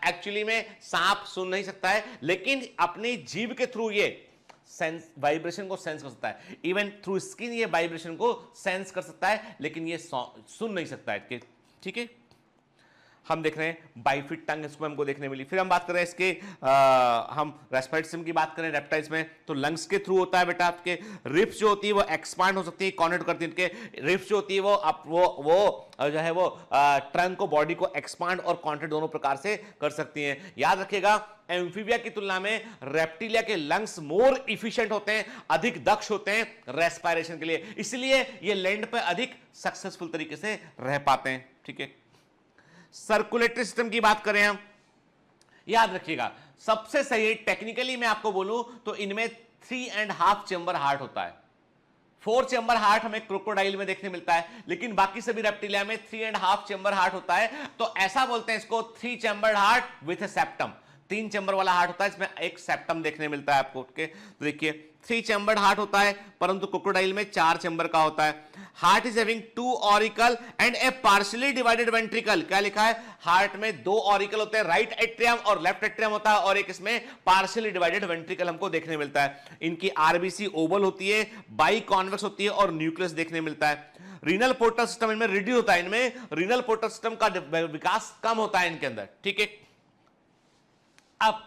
एक्चुअली में सांप सुन नहीं सकता है, लेकिन अपनी जीभ के थ्रू ये सेंस वाइब्रेशन को सेंस कर सकता है, इवन थ्रू स्किन ये वाइब्रेशन को सेंस कर सकता है, लेकिन ये सुन नहीं सकता है, ठीक है। हम देख रहे हैं बाइफिट टंग इसको हमको देखने मिली। फिर हम बात कर रहे हैं इसके हम रेस्पिरेटरी सिस्टम की बात करें रेप्टाइल्स में, तो लंग्स के थ्रू होता है बेटा। आपके रिप्स जो होती है वो एक्सपांड हो सकती है, कॉन्ट्रैक्ट करती है, इनके रिप्स जो होती है वो जो है वो ट्रंक को, बॉडी को एक्सपांड और कॉन्ट्रैक्ट दोनों प्रकार से कर सकती हैं। याद रखिएगा एम्फीबिया की तुलना में रेप्टिलिया के लंग्स मोर इफिशिएंट होते हैं, अधिक दक्ष होते हैं रेस्पिरेशन के लिए, इसलिए ये लैंड पे अधिक सक्सेसफुल तरीके से रह पाते हैं, ठीक है। सर्कुलेटरी सिस्टम की बात करें हम, याद रखिएगा सबसे सही टेक्निकली मैं आपको बोलूं तो इनमें 3.5 चेंबर हार्ट होता है। 4 चेंबर हार्ट हमें क्रोकोडाइल में देखने मिलता है, लेकिन बाकी सभी रेप्टिलिया में 3.5 चेंबर हार्ट होता है। तो ऐसा बोलते हैं इसको 3 chamber heart with septum, 3 chamber वाला हार्ट होता है, इसमें एक सेप्टम देखने मिलता है आपको, ओके। तो देखिए 3 चेंबर्ड हार्ट होता है, परंतु क्रोकोडाइल में 4 चेंबर का होता है। Heart is having 2 auricle and a partially divided ventricle, क्या लिखा है, हार्ट में 2 ऑरिकल होते हैं, राइट एट्रियम और लेफ्ट एट्रियम होता है, और एक इसमें पार्शियली डिवाइडेड वेंट्रिकल हमको देखने मिलता है। इनकी आरबीसी ओवल होती है, बाई कॉन्वेक्स होती है और न्यूक्लियस देखने मिलता है। रीनल पोर्टल सिस्टम इनमें रिड्यूस होता है, इनमें रीनल पोर्टल सिस्टम का विकास कम होता है इनके अंदर, ठीक है। अब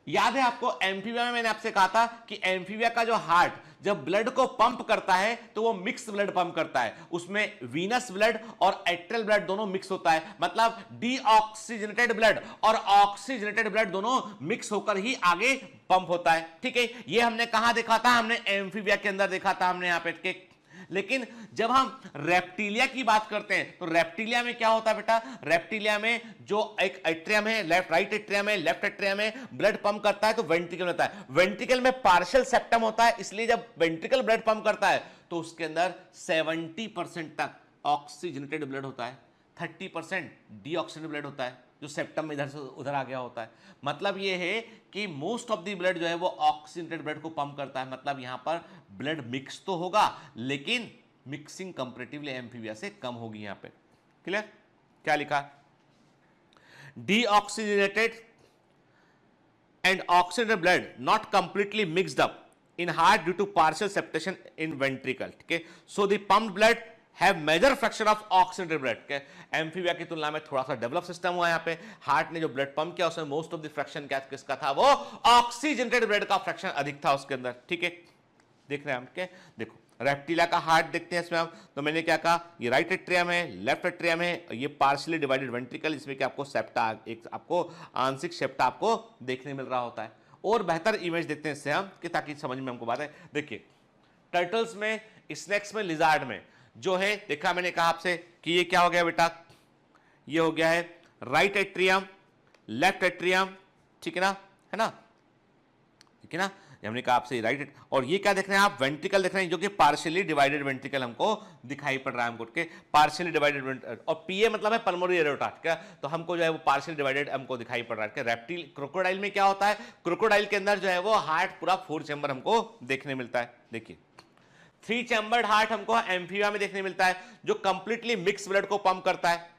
याद है आपको एम्फीबिया में मैंने आपसे कहा था कि एम्फीबिया का जो हार्ट जब ब्लड को पंप करता है तो वो मिक्स ब्लड पंप करता है, उसमें वीनस ब्लड और एट्रियल ब्लड दोनों मिक्स होता है, मतलब डीऑक्सीजनेटेड ब्लड और ऑक्सीजनेटेड ब्लड दोनों मिक्स होकर ही आगे पंप होता है, ठीक है। ये हमने कहां देखा था, हमने एम्फीबिया के अंदर देखा था हमने यहां पे। लेकिन जब हम रेप्टिलिया की बात करते हैं तो रेप्टिलिया में क्या होता है बेटा, रेप्टिलिया में जो एक एट्रियम है, राइट एट्रियम है, लेफ्ट एट्रियम है, ब्लड पंप करता है तो वेंट्रिकल होता है, वेंट्रिकल में पार्शियल सेप्टम होता है, इसलिए जब वेंट्रिकल ब्लड पंप करता है तो उसके अंदर 70% तक ऑक्सीजनेटेड ब्लड होता है, 30% डीऑक्सीजनेटेड ब्लड होता है, जो सेप्टम में इधर से उधर आ गया होता है। मतलब ये है कि मोस्ट ऑफ द ब्लड जो है वो ऑक्सीजनेटेड ब्लड को पंप करता है, मतलब यहां पर ब्लड मिक्स तो होगा लेकिन मिक्सिंग कंपैरेटिवली एम्फीबिया से कम होगी यहां पे। क्लियर? क्या लिखा? Deoxygenated and oxygenated blood not completely mixed up in heart due to partial septation in ventricle, ठीक है? So the pumped blood have major fraction of oxygenated blood, के एम्फीबिया की तुलना में थोड़ा सा डेवलप सिस्टम हुआ यहाँ पे। हार्ट ने जो ब्लड पंप किया उसमें मोस्ट ऑफ द फ्रैक्शन क्या किसका था? वो ऑक्सीजनेटेड ब्लड का फ्रैक्शन अधिक था उसके अंदर, ठीक है? देख रहे हैं हम के? देखो रेप्टिला का हार्ट देखते हैं इसमें हम, तो मैंने क्या कहा, ये राइट एट्रियम है, लेफ्ट एट्रियम है, ये पार्शियली डिवाइडेड वेंट्रिकल, इसमें क्या आपको सेप्टा, एक आपको आंशिक सेप्टा आपको देखने मिल रहा होता है। और बेहतर इमेज देखते हैं इससे हम, कि ताकि समझ में हमको बात है। देखिए टर्टल्स में, स्नेक्स में, लिजार्ड में जो है, देखा मैंने कहा आपसे कि ये क्या हो गया बेटा, ये हो गया है राइट एट्रियम, लेफ्ट एट्रियम, ठीक है ना, ठीक है ना? हमने कहा आपसे राइट, और ये क्या देख रहे हैं आप, वेंट्रिकल देख रहे हैं, जो कि पार्शियली डिवाइडेड वेंट्रिकल हमको दिखाई पड़ रहा है हमको, के पार्शियली डिवाइडेड, और पीए मतलब है पल्मोनरी एरोटा, ठीक है? तो हमको जो है वो पार्शियली डिवाइडेड हमको दिखाई पड़ रहा है। रेप्टिल, क्रोकोडाइल में क्या होता है, क्रोकोडाइल के अंदर जो है वो हार्ट पूरा 4 चैम्बर हमको देखने मिलता है। देखिए 3 चैम्बर्ड हार्ट हमको एम्फीबिया में देखने मिलता है, जो कंप्लीटली मिक्स ब्लड को पंप करता है।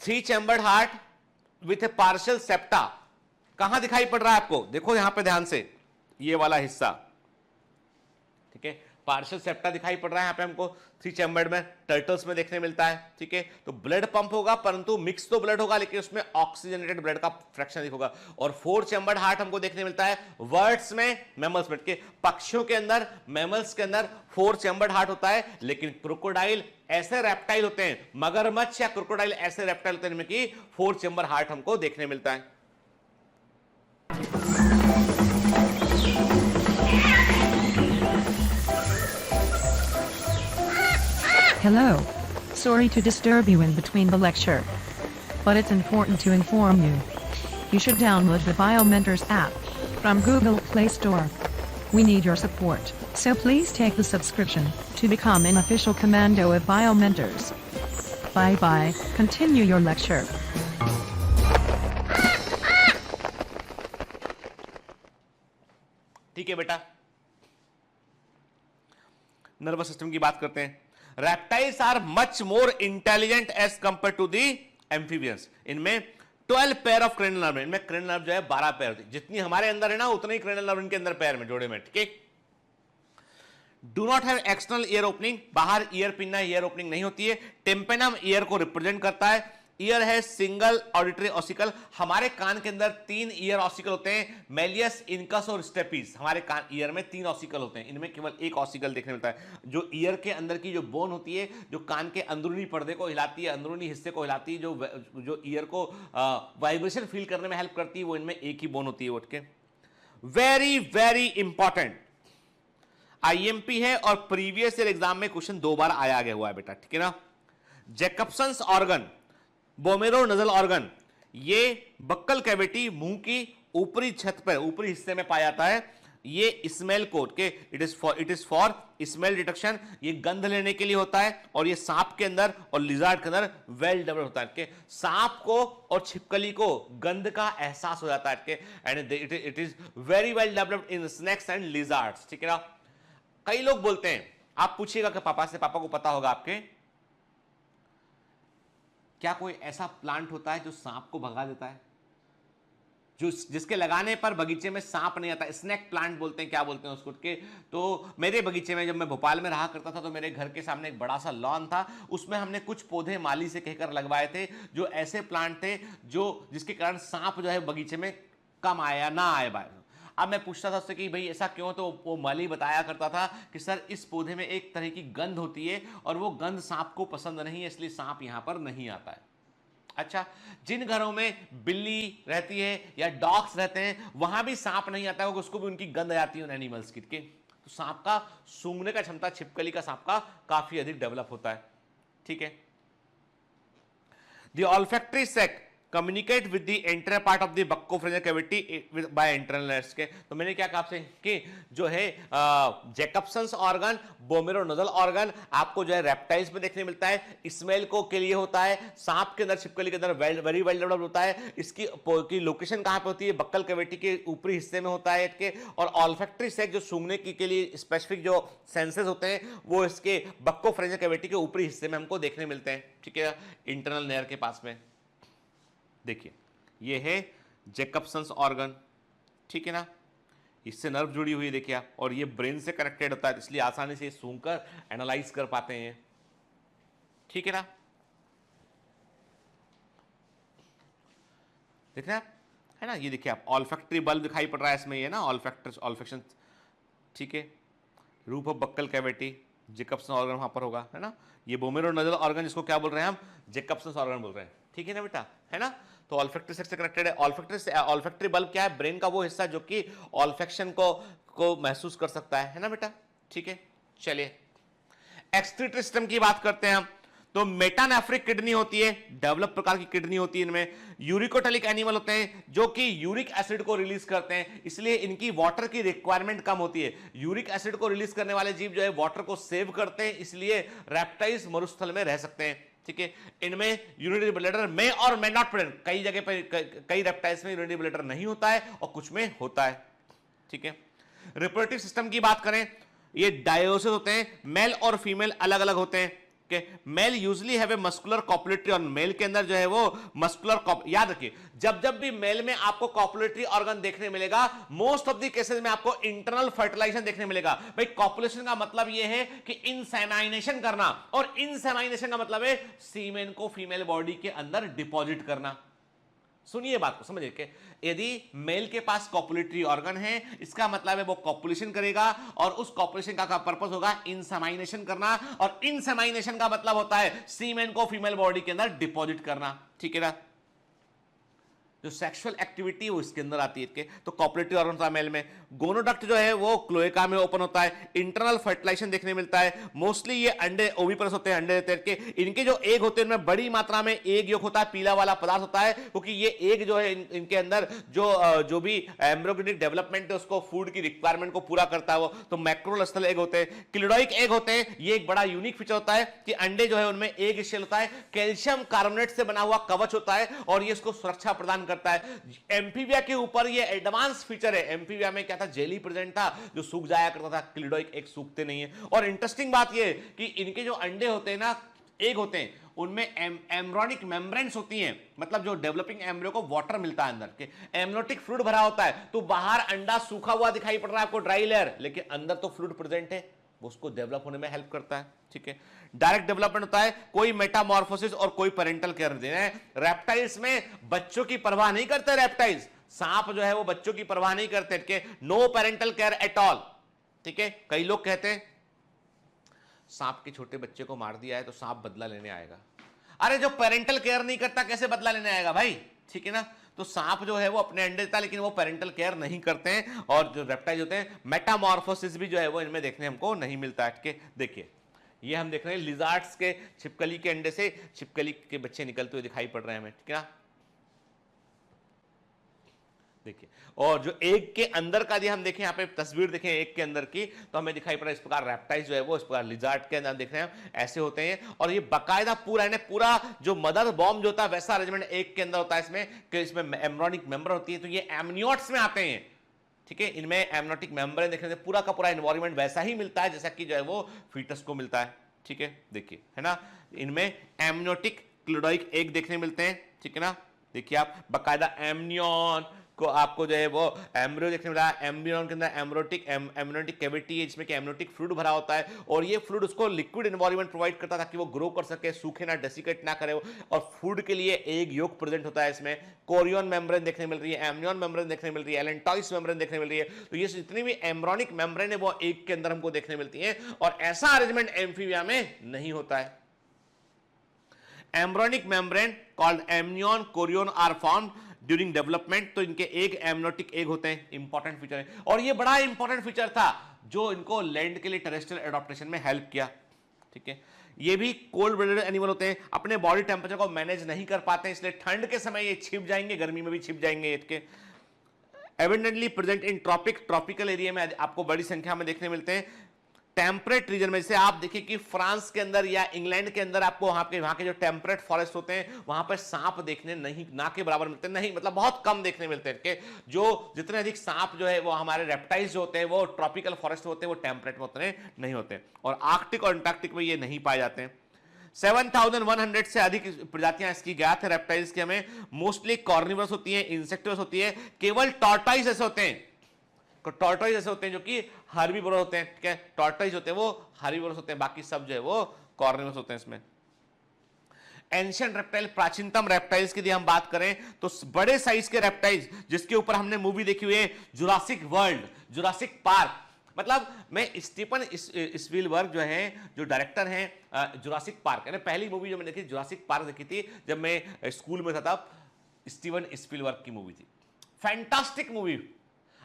3 chambered heart with A partial septa कहां दिखाई पड़ रहा है आपको? देखो यहां पे ध्यान से, ये वाला हिस्सा, ठीक है? पार्शियल सेप्टा दिखाई पड़ रहा है यहां पे हमको 3 चैम्बर्ड में, टर्टल्स में देखने मिलता है, ठीक है? तो ब्लड पंप होगा, परंतु मिक्स तो ब्लड होगा, लेकिन उसमें ऑक्सीजनेटेड ब्लड का फ्रैक्शन अधिक होगा। और 4 चैम्बर्ड हार्ट हमको देखने मिलता है बर्ड्स में, मैमल्स में, के पक्षियों के अंदर, मैमल्स के अंदर 4 चैम्बर्ड हार्ट होता है। लेकिन क्रोकोडाइल ऐसे रेप्टाइल होते हैं, मगरमच्छ या क्रोकोडाइल ऐसे रेप्टाइल होते हैं जिनमें कि 4 चैम्बर हार्ट हमको देखने मिलता है। Hello. Sorry to disturb you in between the lecture, but it's important to inform you. You should download the BioMentors app from Google Play Store. We need your support, so please take the subscription to become an official commando of BioMentors. Bye bye. Continue your lecture. ठीक है बेटा, नर्वस सिस्टम की बात करते हैं। Reptiles are much more intelligent as compare to the amphibians. इनमें 12 पेयर ऑफ क्रेनियल नर्व, इनमें क्रेनियल नर्व जो है 12 पेयर होती है। जितनी हमारे अंदर है ना, उतनी क्रेनियल नर्व इनके अंदर पेयर में, जोड़े में, ठीक है? Do not have external ear opening, बाहर ईयर पिन्ना, ईयर ओपनिंग नहीं होती है। टेम्पेनम ईयर को रिप्रेजेंट करता है। ईयर है सिंगल ऑडिटरी ऑसिकल, हमारे कान के अंदर 3 ईयर ऑसिकल होते हैं, मेलियस, इनकस और स्टेपिस। हमारे कान ईयर में 3 ऑसिकल होते हैं, इनमें केवल 1 ऑसिकल देखने मिलता है। जो ईयर के अंदर की जो बोन होती है, जो कान के अंदरूनी पर्दे को हिलाती है, अंदरूनी हिस्से को हिलाती है, जो ईयर को वाइब्रेशन फील करने में हेल्प करती है, वो इनमें एक ही बोन होती है। उठ के वेरी वेरी इंपॉर्टेंट आईएमपी है, और प्रीवियस ईयर एग्जाम में क्वेश्चन 2 बार आया गया हुआ है बेटा, ठीक है ना? जैकब्सन्स ऑर्गन, बोमेरो नजल ऑर्गन, ये बक्कल कैविटी, मुंह की ऊपरी छत पर, ऊपरी हिस्से में पाया जाता है। ये स्मेल कोड के, it is for smell detection, ये गंध लेने के लिए होता है। और ये सांप के अंदर और लिजार्ड के अंदर वेल डेवलप होता है। सांप को और छिपकली को गंध का एहसास हो जाता है, and it is very well developed in snakes and lizards, ठीक है ना? कई लोग बोलते हैं, आप पूछिएगा कि पापा से, पापा को पता होगा आपके, क्या कोई ऐसा प्लांट होता है जो सांप को भगा देता है, जो जिसके लगाने पर बगीचे में सांप नहीं आता? स्नेक प्लांट बोलते हैं, क्या बोलते हैं उसको के? तो मेरे बगीचे में, जब मैं भोपाल में रहा करता था, तो मेरे घर के सामने एक बड़ा सा लॉन था, उसमें हमने कुछ पौधे माली से कहकर लगवाए थे, जो ऐसे प्लांट थे जो जिसके कारण सांप जो है बगीचे में कम आया, ना आए बाहर। अब मैं पूछता था उससे कि भाई ऐसा क्यों, तो वो माली बताया करता था कि सर इस पौधे में एक तरह की गंध होती है, और वो गंध सांप को पसंद नहीं है, इसलिए सांप यहां पर नहीं आता है। अच्छा, जिन घरों में बिल्ली रहती है या डॉग्स रहते हैं, वहां भी सांप नहीं आता है, उसको भी उनकी गंध आती है उन एनिमल्स की। तो सांप का सूंघने का क्षमता, छिपकली का सांप का काफी अधिक डेवलप होता है, ठीक है? The olfactory sac communicate with the anterior part of the buccopharyngeal cavity by internal layers के। तो मैंने क्या कहा आपसे कि जो है जैकब्सन्स ऑर्गन, बोमेरोनोडल ऑर्गन आपको जो है रेप्टाइल्स में देखने मिलता है, स्मेल को के लिए होता है, सांप के अंदर, छिपकली के अंदर वेरी वेल डेवलप्ड होता है। इसकी लोकेशन कहां पे होती है? बक्कल कैविटी के ऊपरी हिस्से में होता है इसके। और ऑल्फैक्टरी सेक जो सूंघने के लिए स्पेसिफिक जो सेंसेस होते हैं वो इसके बक्कोफ्रेंजियल कैविटी के ऊपरी हिस्से में हमको देखने मिलते हैं, ठीक है, इंटरनल लेयर के पास में। देखिए ये है जैकब्सन्स ऑर्गन, ठीक है ना, इससे नर्व जुड़ी हुई है देखिए आप, और ये ब्रेन से कनेक्टेड होता है, इसलिए आसानी से सूंघकर एनालाइज कर पाते हैं, ठीक है ना। देख रहे हैं आप, है ना, ये देखिए आप ऑल्फैक्टरी बल्ब दिखाई पड़ रहा है इसमें, ये ना ऑल्फैक्शन, ठीक है। Roof of buccal cavity, Jacobson organ वहां पर होगा, है ना। ये बोमेरोनोडल ऑर्गन जिसको क्या बोल रहे हैं हम? जैकब्सन ऑर्गन बोल रहे हैं, ठीक है ना बेटा, है ना। तो ऑल्फैक्टरी सेक्ट से कनेक्टेड है। ऑल्फैक्टरी बल्ब क्या है? ब्रेन का वो हिस्सा जो कि ऑल्फैक्शन को महसूस कर सकता है ना बेटा, ठीक है। चलिए एक्सक्रीटरी सिस्टम की बात करते हैं हम। तो मेटानेफ्रिक किडनी होती है, डेवलप प्रकार की किडनी होती है इनमें। यूरिकोटलिक एनिमल होते हैं जो कि यूरिक एसिड को रिलीज करते हैं, इसलिए इनकी वाटर की रिक्वायरमेंट कम होती है। यूरिक एसिड को रिलीज करने वाले जीव जो है वाटर को सेव करते हैं, इसलिए रेप्टाइल्स मरुस्थल में रह सकते हैं, ठीक है। इनमें यूरिनरी ब्लैडर में और में नॉट प्रेजेंट, कई जगह पर कई रेप्टाइल्स में यूरिनरी ब्लैडर नहीं होता है और कुछ में होता है, ठीक है। रिप्रोडक्टिव सिस्टम की बात करें, ये डायोसिस होते हैं, मेल और फीमेल अलग अलग होते हैं। Male usually have a muscular copulatory organ, male के अंदर जो है वो मस्कुलर, याद रखिए जब भी मेल में आपको कॉपुलेटरी ऑर्गन देखने मिलेगा, मोस्ट ऑफ द केसेस में आपको इंटरनल फर्टिलाइजेशन देखने मिलेगा। भाई कॉपुलेशन का मतलब ये है कि इंसेमाइनेशन करना, और इंसेमाइनेशन का मतलब है सीमेन को फीमेल बॉडी के अंदर डिपॉजिट करना। सुनिए बात को, समझिए कि यदि मेल के पास कॉपुलेटरी ऑर्गन है, इसका मतलब है वो कॉपुलेशन करेगा, और उस कॉपुलेशन का पर्पस होगा इंसेमाइनेशन करना, और इंसेमाइनेशन का मतलब होता है सीमेन को फीमेल बॉडी के अंदर डिपॉजिट करना, ठीक है ना। जो सेक्सुअल एक्टिविटी वो इसके अंदर आती है इसके। तो कॉपुलेटरी ऑर्गन होता है मेल में। गोनोडक्ट जो है वो क्लोएका में ओपन होता है। इंटरनल फर्टिलाइजेशन देखने मिलता है। मोस्टली ये अंडे ओविपरस होते हैं, अंडे देते हैं के। इनके जो एग होते हैं उनमें बड़ी मात्रा में एग योग होता है, पीला वाला पदार्थ होता है, क्योंकि ये एग जो है इनके अंदर जो भी एम्ब्रियोनिक डेवलपमेंट है उसको फूड की रिक्वायरमेंट को पूरा करता है वो। तो मैक्रोलस्थल एग होते हैं, क्लिडोइक एग होते हैं। ये एक बड़ा यूनिक फीचर होता है कि अंडे जो है उनमें एग शेल होता है, कैल्शियम कार्बोनेट से बना हुआ कवच होता है, और ये इसको सुरक्षा प्रदान करता है। एम्फीबिया के ऊपर ये एडवांस फीचर है। एम्फीबिया में क्या था? जेली प्रेजेंट था जो सूख जाया करता था, क्लिडोइक एग सूखते नहीं है। और इंटरेस्टिंग बात ये कि इनके जो अंडे होते हैं ना, एग होते हैं, उनमें एम्ब्रियोनिक मेम्ब्रेन्स होती हैं, मतलब जो डेवलपिंग एम्ब्रियो को वाटर मिलता है अंदर के, एमनियोटिक फ्लूइड भरा होता है। तो बाहर अंडा सूखा हुआ दिखाई पड़ रहा है आपको, ड्राई लेयर, लेकिन अंदर तो फ्लूइड प्रेजेंट है, वो उसको डेवलप होने में हेल्प करता है, ठीक है। डायरेक्ट डेवलपमेंट होता है, कोई मेटामॉर्फोसिस और कोई पेरेंटल केयर देना है। रेप्टाइल्स में बच्चों की परवाह नहीं करते रेप्टाइल्स, सांप जो है वो बच्चों की परवाह नहीं करते, ठीक है। No parental care at all, ठीक है। कई लोग कहते हैं सांप के छोटे बच्चे को मार दिया है तो सांप बदला लेने आएगा। अरे जो पेरेंटल केयर नहीं करता कैसे बदला लेने आएगा भाई, ठीक है ना। तो सांप जो है वो अपने अंडे देता है, लेकिन वो पेरेंटल केयर नहीं करते हैं। और जो रेप्टाइल होते हैं, मेटामॉर्फोसिस भी जो है वो इनमें देखने हमको नहीं मिलता है, ठीक है। देखिए ये हम देख रहे हैं लिजार्ड्स के छिपकली के अंडे से छिपकली के बच्चे निकलते हुए दिखाई पड़ रहे हैं हमें, ठीक है ना। देखिए, और जो एग के अंदर का हम देखें, यहाँ पे तस्वीर देखें एग के अंदर की, तो हमें दिखाई पड़ रहा है इस प्रकार रेप्टाइल जो है वो इस प्रकार लिजार्ड के अंदर देख रहे हैं ऐसे होते हैं। और ये बाकायदा पूरा जो मदर बॉम्ब जो होता है वैसा अरेंजमेंट एग के अंदर होता है इसमें, कि इसमें एम्ब्रियोनिक मेंबर होती है। तो ये एमनियोट्स में आते हैं, ठीक है। इनमें एमनियोटिक मेंबर देखने से पूरा का पूरा एनवायरनमेंट वैसा ही मिलता है जैसा कि जो है वो फीटस को मिलता है, ठीक है। देखिए, है ना, इनमें एमनियोटिक क्लिडोइक एग देखने मिलते हैं, ठीक है ना। देखिए आप बाकायदा एमनियन को आपको जो है वो एम्ब्रियो देखने मिला है। एम्ब्रियन के अंदर एम्ब्रियोनिक कैविटी है जिसमें कि एम्ब्रियोनिक फ्लूइड भरा होता है, और ये फ्लूइड उसको लिक्विड एनवायरनमेंट प्रोवाइड करता था कि वो ग्रो कर सके, सूखे ना, डेसिकेट ना करे। और फूड के लिए एग योग प्रेजेंट होता है इसमें। कोरियन मेम्ब्रेन देखने मिल रही है, एमनियन मेम्ब्रेन देखने मिल रही है, एलेंटॉइस मेम्ब्रेन देखने मिल रही है। तो ये जितनी भी एम्ब्रियोनिक मेम्ब्रेन है वो एग के अंदर हमको देखने मिलती है, और ऐसा अरेंजमेंट एम्फीबिया में नहीं होता है। Embryonic membrane called amnion chorion are formed during development. तो इनके एग एमनियोटिक एग होते हैं, इंपॉर्टेंट फीचर है। और ये बड़ा इंपॉर्टेंट फीचर था जो इनको लैंड के लिए टेरेस्ट्रियल एडॉप्टेशन में हेल्प किया, ठीक है। ये भी कोल्ड ब्लडेड एनिमल होते हैं, अपने बॉडी टेम्परेचर को मैनेज नहीं कर पाते हैं, इसलिए ठंड के समय ये छिप जाएंगे, गर्मी में भी छिप जाएंगे। इसके evidently present in tropical area में आपको बड़ी संख्या में देखने मिलते हैं। टेम्परेट रीजन में, जैसे आप देखिए कि फ्रांस के अंदर या इंग्लैंड के अंदर आपको वहां के जो टेम्परेट फॉरेस्ट होते हैं वहां पर सांप देखने नहीं ना के बराबर मिलते हैं, नहीं मतलब बहुत कम देखने मिलते हैं कि जो जितने अधिक सांप जो है वो हमारे रेप्टाइल्स जो होते हैं वो ट्रॉपिकल फॉरेस्ट होते हैं, वो टेम्परेट में उतने नहीं होते। और आर्कटिक और अंटार्कटिक में ये नहीं पाए जाते हैं। 7100 से अधिक प्रजातियां इसकी ज्ञात है रेप्टाइल्स की हमें। मोस्टली कॉर्निवरस होती है, इंसेक्टिवस होती है, केवल टॉर्टॉइस ऐसे होते हैं, टॉर्टॉइस ऐसे होते हैं जो कि हर्बीवोरस होते हैं, ठीक है, टॉर्टॉइस होते हैं वो हर्बीवोरस होते हैं, बाकी सब जो है वो कॉर्निवरस होते हैं इसमें। एंशिएंट रेप्टाइल, प्राचीनतम रेप्टाइल्स की यदि हम बात करें तो बड़े साइज के रेप्टाइल्स जिसके ऊपर हमने मूवी देखी हुई है जुरासिक वर्ल्ड, जुरासिक पार्क, मतलब मैं स्टीफन स्पीलबर्ग जो है जो डायरेक्टर हैं जुरासिक पार्क, यानी पहली मूवी जो मैंने देखी जुरासिक पार्क देखी थी जब मैं स्कूल में था, तब स्टीवन स्पीलबर्ग की मूवी थी। फैंटास्टिक मूवी,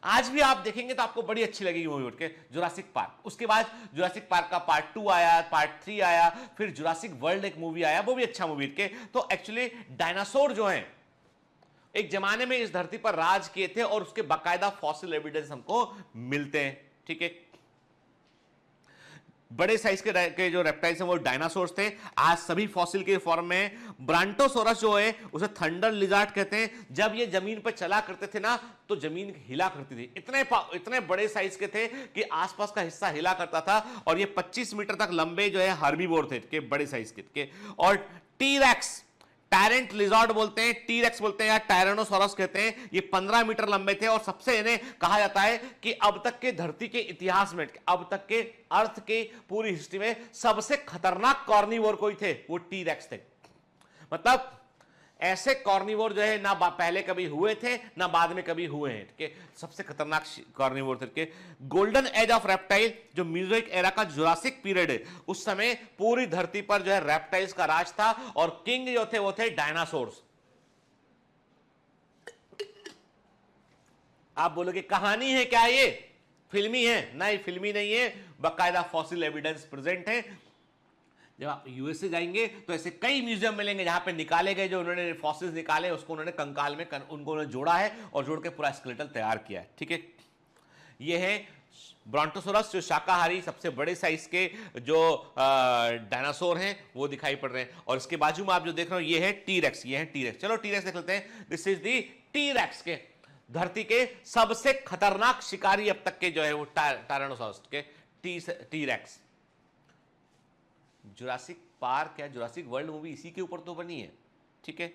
आज भी आप देखेंगे तो आपको बड़ी अच्छी लगेगी मूवी उठ के, जुरासिक पार्क। उसके बाद जुरासिक पार्क का पार्ट 2 आया, पार्ट 3 आया, फिर जुरासिक वर्ल्ड एक मूवी आया, वो भी अच्छा मूवी के। तो एक्चुअली डायनासोर जो हैं एक जमाने में इस धरती पर राज किए थे और उसके बाकायदा फॉसिल एविडेंस हमको मिलते हैं, ठीक है। बड़े साइज के जो रेप्टाइल्स हैं वो डायनासोर्स थे, आज सभी फॉसिल के फॉर्म में। ब्रांटोसोरस जो है उसे थंडर लिजार्ड कहते हैं। जब ये जमीन पर चला करते थे ना तो जमीन हिला करती थी, इतने बड़े साइज के थे कि आसपास का हिस्सा हिला करता था। और ये 25 मीटर तक लंबे जो है हर्बीवोर थे के, बड़े साइज के। और टीरेक्स, टायरेंट लिजार्ड बोलते हैं, टीरेक्स बोलते हैं या टायरानोसोरस कहते हैं, ये 15 मीटर लंबे थे। और सबसे इन्हें कहा जाता है कि अब तक के धरती के इतिहास में, अब तक के अर्थ के पूरी हिस्ट्री में सबसे खतरनाक कॉर्निवोर कोई थे, वो टीरेक्स थे। मतलब ऐसे कॉर्निवोर जो है ना पहले कभी हुए थे ना बाद में कभी हुए हैं, कि सबसे खतरनाक कॉर्निवोर थे। गोल्डन एज ऑफ रेप्टाइल, जो मीसोइक एरा का जुरासिक पीरियड है, उस समय पूरी धरती पर जो है रेप्टाइल्स का राज था और किंग जो थे वो थे डायनासोर्स। आप बोलोगे कहानी है क्या ये, फिल्मी है? नहीं, फिल्मी नहीं है, बाकायदा फॉसिल एविडेंस प्रेजेंट है। जब आप यूएसए जाएंगे तो ऐसे कई म्यूजियम मिलेंगे जहां पे निकाले गए जो उन्होंने फॉसिल्स निकाले उसको उन्होंने कंकाल में उनको उन्होंने जोड़ा है और जोड़ के पूरा स्केलेटल तैयार किया है, ठीक है। ये है ब्रांटोसोरस, जो शाकाहारी सबसे बड़े साइज के जो डायनासोर हैं वो दिखाई पड़ रहे हैं। और इसके बाजू में आप जो देख रहे हो ये है टीरेक्स, ये है टीरेक्स। चलो टीरेक्स देख लेते हैं। दिस इज दी टीरेक्स के धरती के सबसे खतरनाक शिकारी अब तक के जो है वो टायरानोसोरस के टीरेक्स। जुरासिक पार्क या जुरासिक वर्ल्ड मूवी इसी के ऊपर तो बनी है, ठीक है।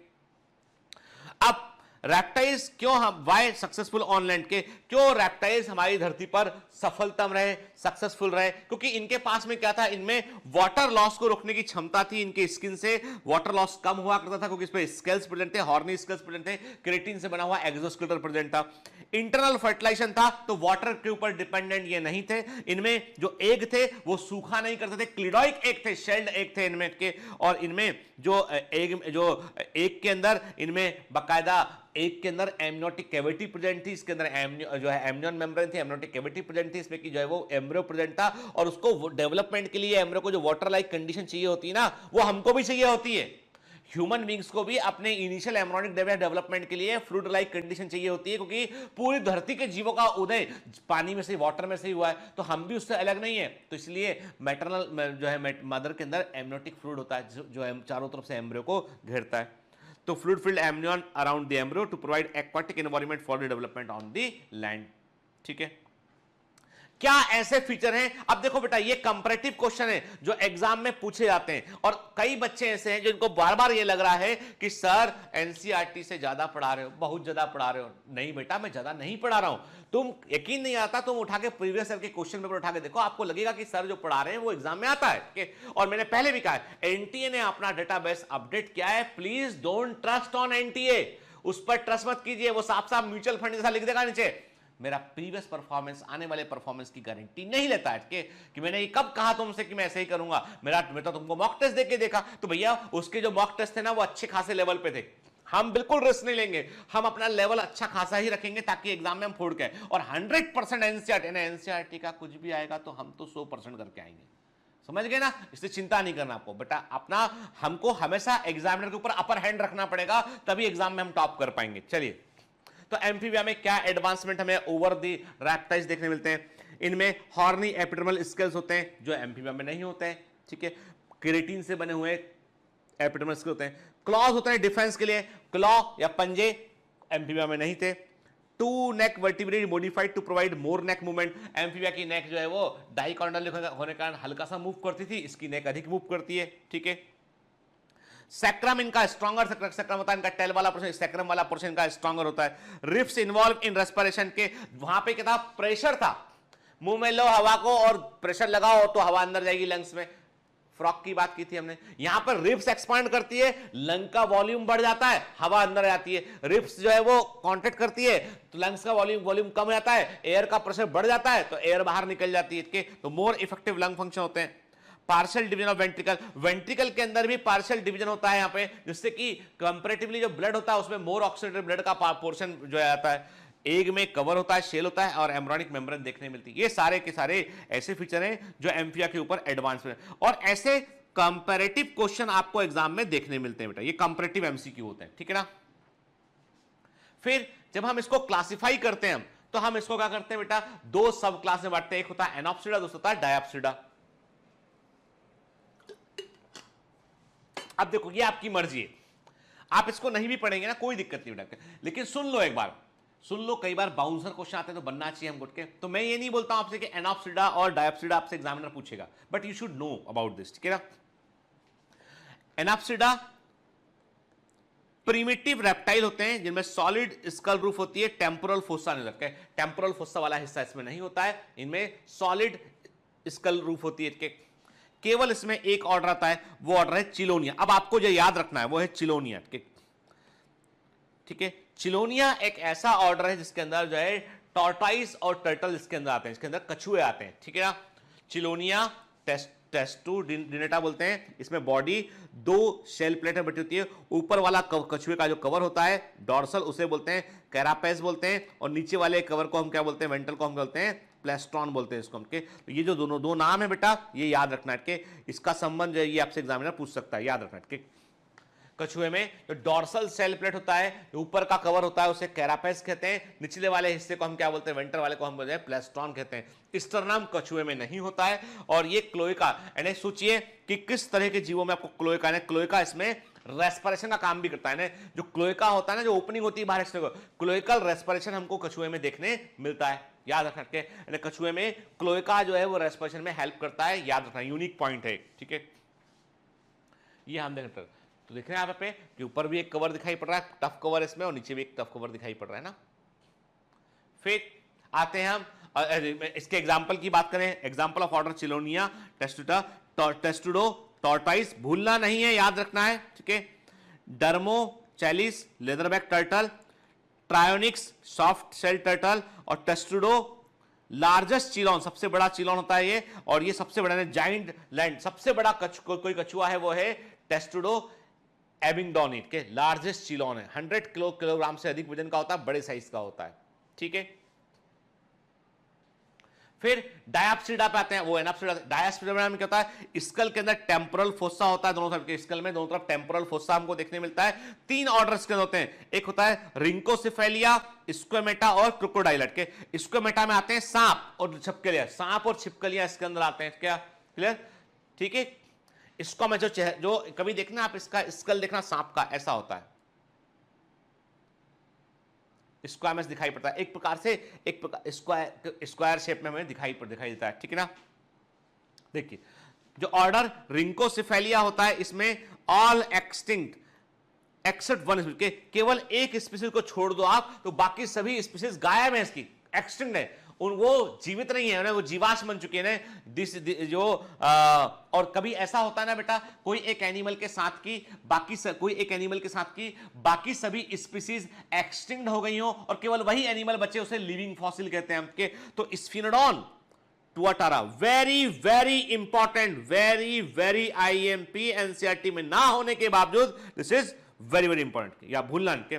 अब रैप्टाइल्स क्यों हम वाई सक्सेसफुल ऑन लैंड के, क्यों रैप्टाइल्स हमारी धरती पर सफलतम रहे, सक्सेसफुल रहे? क्योंकि इनके पास में क्या था, इनमें वाटर लॉस को रोकने की क्षमता थी। इनके स्किन से वाटर लॉस कम हुआ करता था क्योंकि इस पे स्केल्स प्रेजेंट थे, हॉर्नी स्केल्स प्रेजेंट थे, केराटिन से बना हुआ एक्सोस्केलेटन प्रेजेंट था। इंटरनल फर्टिलाइजेशन था तो वाटर के ऊपर डिपेंडेंट ये नहीं थे। इनमें जो एग थे वो सूखा नहीं करते थे, क्लिडॉइक एग थे, शेल्ड एग थे इनमें के। और इनमें जो एग के अंदर इनमें बाकायदा एक के अंदर एमनियोटिक कैविटी प्रेजेंट थी, इसके अंदर जो है एमनियन मेम्ब्रेन थी, एमनियोटिक कैविटी प्रेजेंट थी, इसमें की जो है वो एम्ब्रियो प्रेजेंट था। और उसको डेवलपमेंट के लिए एम्ब्रियो को जो वाटर लाइक कंडीशन चाहिए होती है ना, वो हमको भी चाहिए होती है। ह्यूमन बींग्स को भी अपने इनिशियल एम्ब्रियोनिक डेवलपमेंट के लिए फ्लूइड लाइक कंडीशन चाहिए होती है, क्योंकि पूरी धरती के जीवों का उदय पानी में से, वाटर में से ही हुआ है, तो हम भी उससे अलग नहीं है। तो इसलिए मैटरनल जो है मदर के अंदर एमनियोटिक फ्लूइड होता है जो चारों तरफ से एम्ब्रियो को घेरता है। तो fluid filled amnion around the embryo to provide aquatic environment for the development on the land, ठीक है। क्या ऐसे फीचर हैं? अब देखो बेटा, ये कंपैरेटिव क्वेश्चन है जो एग्जाम में पूछे जाते हैं और कई बच्चे ऐसे हैं जिनको बार बार ये लग रहा है कि सर एनसीईआरटी से ज्यादा पढ़ा रहे हो, बहुत ज्यादा पढ़ा रहे हो। नहीं बेटा, मैं ज्यादा नहीं पढ़ा रहा हूं। तुम यकीन नहीं आता, तुम उठा के प्रीवियस ईयर के क्वेश्चन पेपर उठा के देखो, आपको लगेगा कि सर जो पढ़ा रहे हैं वो एग्जाम में आता है। और मैंने पहले भी कहा है, एनटीए ने अपना डेटाबेस अपडेट किया है। Please don't trust on NTA, उस पर ट्रस्ट मत कीजिए। वो साफ साफ म्यूचुअल फंड जैसा लिख देगा नीचे, मेरा प्रीवियस परफॉर्मेंस आने वाले परफॉर्मेंस की गारंटी नहीं लेता है कि मैंने ये कब कहा तुमसे कि मैं ऐसे ही करूंगा। मैं तो तुमको मॉक टेस्ट देके देखा, तो भैया उसके जो मॉक टेस्ट थे ना वो अच्छे खासे लेवल पे थे। हम बिल्कुल रिस्क नहीं लेंगे, हम अपना लेवल अच्छा खासा ही रखेंगे ताकि एग्जाम में हम फोड़ के। और 100% एनसीईआरटी का कुछ भी आएगा तो हम तो 100% करके आएंगे, समझ गए ना, इसलिए चिंता नहीं करना आपको बेटा, अपना हमको हमेशा एग्जामिनर के ऊपर अपर हैंड रखना पड़ेगा, तभी एग्जाम में हम टॉप कर पाएंगे। चलिए, तो एम्फीबिया में क्या एडवांसमेंट हमें ओवर दी रैप्टाइल्स देखने मिलते हैं। इनमें हॉर्नी एपिडर्मल स्केल्स होते हैं जो एम्फीबिया में नहीं होते हैं, ठीक है। केराटिन से बने हुए एपिडर्मल स्केल होते हैं। क्लॉज होते हैं डिफेंस के लिए, क्लॉ या पंजे एम्फीबिया में नहीं थे। Two neck vertebrate modified to provide more neck movement. Amphibia की नेक जो है वो डाइकॉन्डल होने के कारण हल्का सा मूव करती थी, इसकी नेक अधिक मूव करती है, ठीक है। सैक्रम इनका स्ट्रॉन्गर सैक्रम होता है, इनका टेल वाला पोर्शन, सैक्रम वाला पोर्शन इनका स्ट्रॉन्गर होता है। रिफ्स इन्वॉल्व इन रेस्पिरेशन के, वहां पे क्या था, प्रेशर था, मुंह में लो हवा को और प्रेशर लगाओ तो हवा अंदर जाएगी लंग्स में। फ्रॉक की बात की थी हमने, यहां पर रिब्स एक्सपांड करती है, लंग का वॉल्यूम बढ़ जाता है, हवा अंदर आती है। रिब्स जो है वो कॉन्ट्रैक्ट करती है तो लंग्स का वॉल्यूम कम हो जाता है, एयर का प्रेशर बढ़ जाता है तो एयर बाहर निकल जाती है, इसके तो मोर इफेक्टिव लंग फंक्शन होते हैं। Partial division of ventricle, ventricle के अंदर भी पार्शियल डिवीजन होता है यहां पे, जिससे कि कंपैरेटिवली जो ब्लड होता है उसमें मोर ऑक्सीडेटेड ब्लड का पोर्शन जो है आता है। एग में कवर होता है, शेल होता है और एम्ब्रियोनिक मेम्ब्रेन देखने मिलती है। ये सारे के सारे ऐसे फीचर हैं जो एम्फिया के ऊपर एडवांस में, और ऐसे कंपैरेटिव क्वेश्चन आपको एग्जाम में देखने मिलते हैं बेटा, ये कंपैरेटिव एमसीक्यू होते हैं, ठीक है ना। फिर जब हम इसको क्लासिफाई करते हैं तो हम इसको क्या करते हैं बेटा, दो सब क्लास में बांटते हैं, एक होता है एनॉप्सिडा, दूसरा होता है डायऑप्सिडा। अब देखो ये आपकी मर्जी है, आप इसको नहीं भी पढ़ेंगे ना कोई दिक्कत नहीं बेटा, लेकिन सुन लो एक बार, सुन लो, कई बार बाउंसर क्वेश्चन आते हैं तो बनना चाहिए हमको के। तो मैं ये नहीं बोलता हूं आपसे कि एनॉप्सिडा और डायऑप्सिडा आपसे एग्जामिनर पूछेगा, but you should know about this, ठीक है ना। एनॉप्सिडा प्रिमिटिव रेप्टाइल होते हैं जिनमें सॉलिड स्कल रूफ होती है, टेम्पोरल फोसा नहीं रखा है, टेम्पोरल फोसा वाला हिस्सा इसमें नहीं होता है, इनमें सॉलिड स्कल रूफ होती है। केवल इसमें एक ऑर्डर आता है, वो ऑर्डर है चिलोनिया। अब आपको जो याद रखना है वो है चिलोनिया, ठीक है। चिलोनिया एक ऐसा ऑर्डर है जिसके अंदर जो है टॉर्टाइस और टर्टल इसके अंदर आते हैं, इसके अंदर कछुए आते हैं, ठीक है ना। चिलोनिया टेस्टुडिनेटा बोलते हैं, इसमें बॉडी दो शेल प्लेट में बटी होती है, ऊपर वाला कछुए का जो कवर होता है डॉर्सल उसे बोलते हैं कैरापेस बोलते हैं, और नीचे वाले कवर को हम क्या बोलते हैं, वेंट्रल को हम बोलते हैं प्लेस्ट्रॉन बोलते हैं इसको हम के। तो ये जो दोनों दो नाम है बेटा ये याद रखना है के, इसका संबंध जो है ये आपसे एग्जामिनर पूछ सकता है, याद रखना है के। कछुए में जो डॉर्सल सेल प्लेट होता है, ऊपर का कवर होता है उसे कैरापेस कहते हैं, निचले वाले हिस्से को हम क्या बोलते हैं, वेंटर वाले को हम बोलते हैं प्लेस्ट्रॉन कहते हैं। स्टर्नम कछुए में नहीं होता है, और ये क्लोएका, यानी सोचिए कि किस तरह के जीवों में आपको क्लोएका है, क्लोएका इसमें रेस्पिरेशन का काम भी करता है ना। जो क्लोएका होता है ना, जो ओपनिंग होती है बाहर से, क्लोएकल रेस्पिरेशन हमको कछुए में देखने मिलता है, याद रखना के। कछुए में क्लोएका जो है वो रेस्पिरेशन में हेल्प करता है, याद रखना, यूनिक पॉइंट है, ठीक है। ये हम देख रहे, तो देख रहे हैं यहाँ पे कि ऊपर भी एक कवर दिखाई पड़ रहा है, टफ कवर इसमें, और नीचे भी एक टफ कवर दिखाई पड़ रहा है ना। फिर आते हैं हम इसके एग्जाम्पल की बात करें, example of order Chelonia Testudo tortoise, भूलना नहीं है, याद रखना है, ठीक है। Dermochelys leatherback turtle, Trionyx soft shell turtle, और टेस्टुडो लार्जेस्ट चिलॉन, सबसे बड़ा चिलॉन होता है ये, और ये सबसे बड़ा जाइंट लैंड, सबसे बड़ा कोई कछुआ है वो है टेस्टुडो एबिंगडोनिट के, लार्जेस्ट चिलॉन है, 100 किलोग्राम से अधिक वजन का होता है, बड़े साइज का होता है, ठीक है। फिर डायऑप्सिडा पे आते हैं, वो एनॉप्सिडा। डायऑप्सिडा में क्या होता है, स्कल के अंदर टेम्पोरल फोसा होता है, दोनों तरफ के स्कल में दोनों तरफ टेम्पोरल फोसा हमको देखने मिलता है। तीन ऑर्डर्स के होते हैं, एक होता है रिंकोसिफेलिया, स्क्वेमेटा और क्रोकोडाइलट के। स्क्वेमेटा में आते हैं सांप और छिपकलियां, सांप और छिपकलियां इसके अंदर आते हैं, क्या क्लियर, ठीक है। इसको मैं जो कभी देखना आप इसका स्कल देखना सांप का ऐसा होता है, स्क्वायरस दिखाई पड़ता है, एक प्रकार से एक प्रकार स्क्वायर शेप में हमें दिखाई देता है, ठीक है ना। देखिए जो ऑर्डर रिंकोसिफेलिया होता है, इसमें all extinct except one species, केवल एक स्पीसीज को छोड़ दो आप तो बाकी सभी स्पीसीज गायब है, इसकी एक्सटिंक्ट है, वो जीवित नहीं है, वो जीवाश्म बन चुके हैं जो और कभी ऐसा होता है ना बेटा, कोई एक एनिमल के साथ की बाकी सभी स्पीसीज एक्सटिंक्ट हो गई हो और केवल वही एनिमल बचे, उसे लिविंग फॉसिल कहते हैं हमके। तो Sphenodon tuatara very very important, very IMP NCERT में ना होने के बावजूद this is very very important, या भूलना के।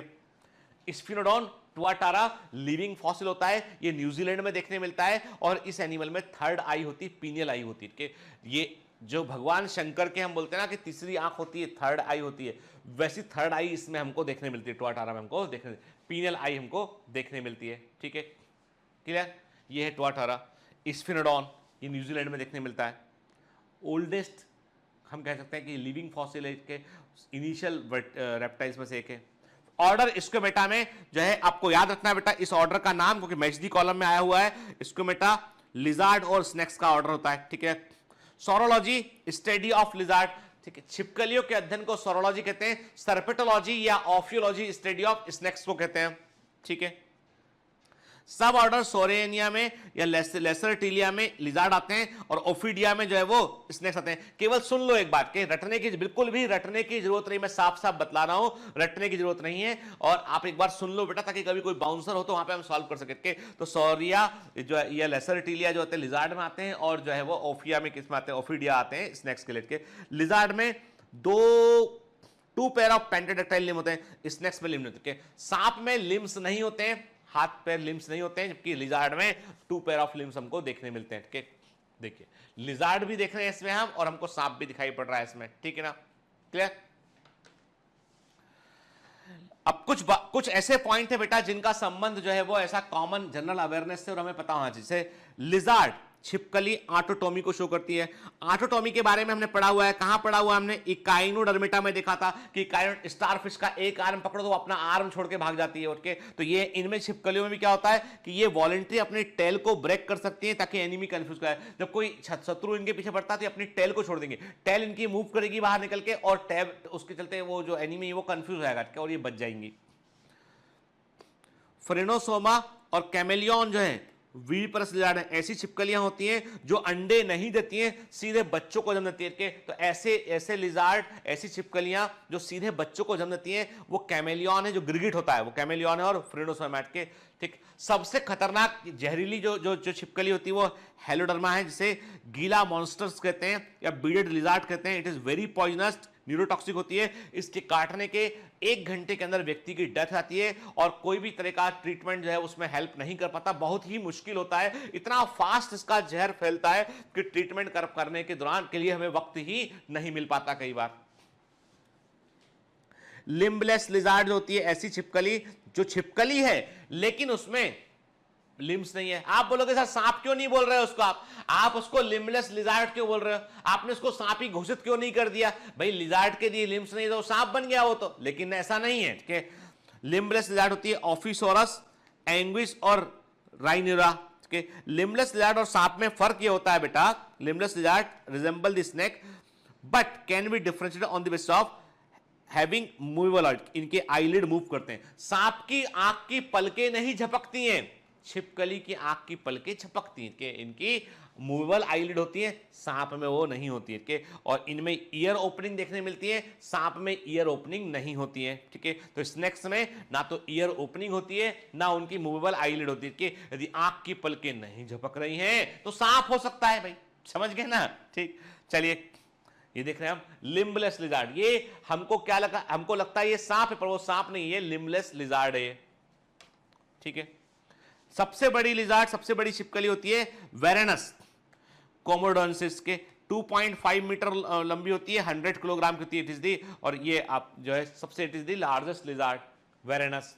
स्फिनोडॉन टुआटारा लिविंग फॉसिल होता है, ये न्यूजीलैंड में देखने मिलता है, और इस एनिमल में थर्ड आई होती है, पीनियल आई होती है, ये जो भगवान शंकर के हम बोलते हैं ना कि तीसरी आंख होती है, थर्ड आई होती है, वैसी थर्ड आई इसमें हमको देखने मिलती है। टुआटारा में हमको देखने, पीनल आई हमको देखने मिलती है। ठीक है, क्लियर? ये है टुआटारा। स्फिनोडॉन, ये न्यूजीलैंड में देखने मिलता है। ओल्डेस्ट हम कह सकते हैं कि लिविंग फॉसिल के इनिशियल रेप्टाइल्स में से एक है। ऑर्डर स्क्वेमेटा में जो है आपको याद रखना है बेटा इस ऑर्डर का नाम, क्योंकि मैचडी कॉलम में आया हुआ है। स्क्वेमेटा लिजार्ड और स्नेक्स का ऑर्डर होता है। ठीक है, सोरोलॉजी स्टडी ऑफ लिजार्ड। ठीक है, छिपकलियों के अध्ययन को सोरोलॉजी कहते हैं। सर्पेटोलॉजी या ऑफियोलॉजी स्टडी ऑफ स्नेक्स को कहते हैं। ठीक है, सब ऑर्डर सोरेनिया में या लेसरटिलिया में लिजार्ड आते हैं और ओफिडिया में जो है वो स्नेक्स आते हैं। केवल सुन लो एक बात के रटने की, बिल्कुल भी रटने की जरूरत नहीं, मैं साफ साफ बतला रहा हूं, रटने की जरूरत नहीं है। और आप एक बार सुन लो बेटा, ताकि कभी कोई बाउंसर हो तो वहां पे हम सॉल्व कर सके। तो सोरिया जो है या लेसरटिलिया जो होते हैं लिजार्ड में आते हैं, और जो है वो ओफिया में किस में आते हैं, ओफिडिया आते हैं स्नेक्स स्केलेट के। लिजार्ड में two pair of pentadactyl limb होते हैं, स्नेक्स में लिम्ब होते हैं। सांप में लिम्स नहीं होते हैं, हाथ पैर लिम्स नहीं होते हैं, जबकि लिजार्ड में 2 पेयर ऑफ लिम्स हमको देखने मिलते हैं। ठीक, देखिए लिजार्ड भी देख रहे हैं इसमें हम, और हमको सांप भी दिखाई पड़ रहा है इसमें। ठीक है ना, क्लियर? अब कुछ ऐसे पॉइंट है बेटा जिनका संबंध जो है वो ऐसा कॉमन जनरल अवेयरनेस से और हमें पता होना चाहिए। जैसे लिजार्ड छिपकली ऑटोटोमी को शो करती है। ऑटोटोमी के बारे में हमने पढ़ा हुआ है, कहां पढ़ा हुआ है हमने? इकाइनोडर्मिटा में देखा था कि स्टारफिश का एक आर्म पकड़ो तो अपना आर्म छोड़ के भाग जाती है उठ के। तो ये इनमें छिपकलियों में भी क्या होता है कि ये वॉलंटरी अपने टेल को ब्रेक कर सकती है ताकि एनिमी कंफ्यूज करे। जब कोई शत्रु इनके पीछे पड़ता है तो अपनी टेल को छोड़ देंगे, टेल इनकी मूव करेगी बाहर निकल के, और टैब उसके चलते वो जो एनिमी है वो कंफ्यूज हो जाएगा और ये बच जाएंगी। फ्रेनोसोमा और कैमेलियन जो है वीरपरस लिजार्ड है, ऐसी छिपकलियां होती हैं जो अंडे नहीं देती हैं, सीधे बच्चों को जन्म देती है। तो ऐसे लिजार्ड, ऐसी छिपकलियां जो सीधे बच्चों को जन्म देती हैं, वो कैमेलियन है, जो गिरगिट होता है वो कैमेलियन है, और फ्रेनोसोमैट के। ठीक, सबसे खतरनाक जहरीली जो छिपकली होती है वो हेलोडर्मा है, जिसे गीला मॉन्स्टर्स कहते हैं या बीडेड लिजार्ड कहते हैं। It is very poisonous, neurotoxic होती है। इसके काटने के 1 घंटे के अंदर व्यक्ति की डेथ आती है, और कोई भी तरह का ट्रीटमेंट जो है उसमें हेल्प नहीं कर पाता, बहुत ही मुश्किल होता है। इतना फास्ट इसका जहर फैलता है कि ट्रीटमेंट करने के दौरान के लिए हमें वक्त ही नहीं मिल पाता कई बार। लिम्बलेस लिजार्ड होती है ऐसी छिपकली जो छिपकली है लेकिन उसमें लिम्स नहीं है। आप बोलोगे सर सांप क्यों नहीं बोल रहे हो उसको, आप उसको लिम्बलेस लिजार्ड क्यों बोल रहे हो? आपने उसको सांप ही घोषित क्यों नहीं कर दिया? भाई लिजार्ड के दिए लिम्स नहीं तो सांप बन गया वो तो, लेकिन ऐसा नहीं है। ठीक है, लिम्बलेस लिजार्ड होती है ऑफिसोरस, एंग्विस और राइनिरा। ठीक है, लिम्बलेस लिजार्ड और सांप में फर्क ये होता है बेटा, limbless lizard resemble the snake but can be differentiated on the basis of having movable eyes. इनके आईलिड मूव करते हैं। सांप की आंख की पलकें नहीं झपकती हैं, छिपकली की आंख की पलकें झपकती हैं। इनकी मूवेबल आईलिड होती है, सांप में वो नहीं होती है। ठीक है, और इनमें ईयर ओपनिंग देखने मिलती है, सांप में ईयर ओपनिंग नहीं होती है। ठीक है, तो स्नेक्स में ना तो ईयर ओपनिंग होती है ना उनकी मूवेबल आईलिड होती है। कि यदि आंख की पलकें नहीं झपक रही हैं तो सांप हो सकता है। भाई समझ गए ना? ठीक, चलिए ये देख रहे हैं हम लिम्बलेस लिजार्ड। ये हमको क्या लगा, हमको लगता है ये सांप है, पर वो सांप नहीं है, लिम्बलेस लिजार्ड है। ठीक है, सबसे बड़ी लिजार्ड, सबसे बड़ी छिपकली होती है वेरेनस कोमोडोनेसिस के, 2.5 मीटर लंबी होती है, 100 किलोग्राम की होती है। इट इज दी, और ये आप जो है सबसे it is the largest lizard Varanus.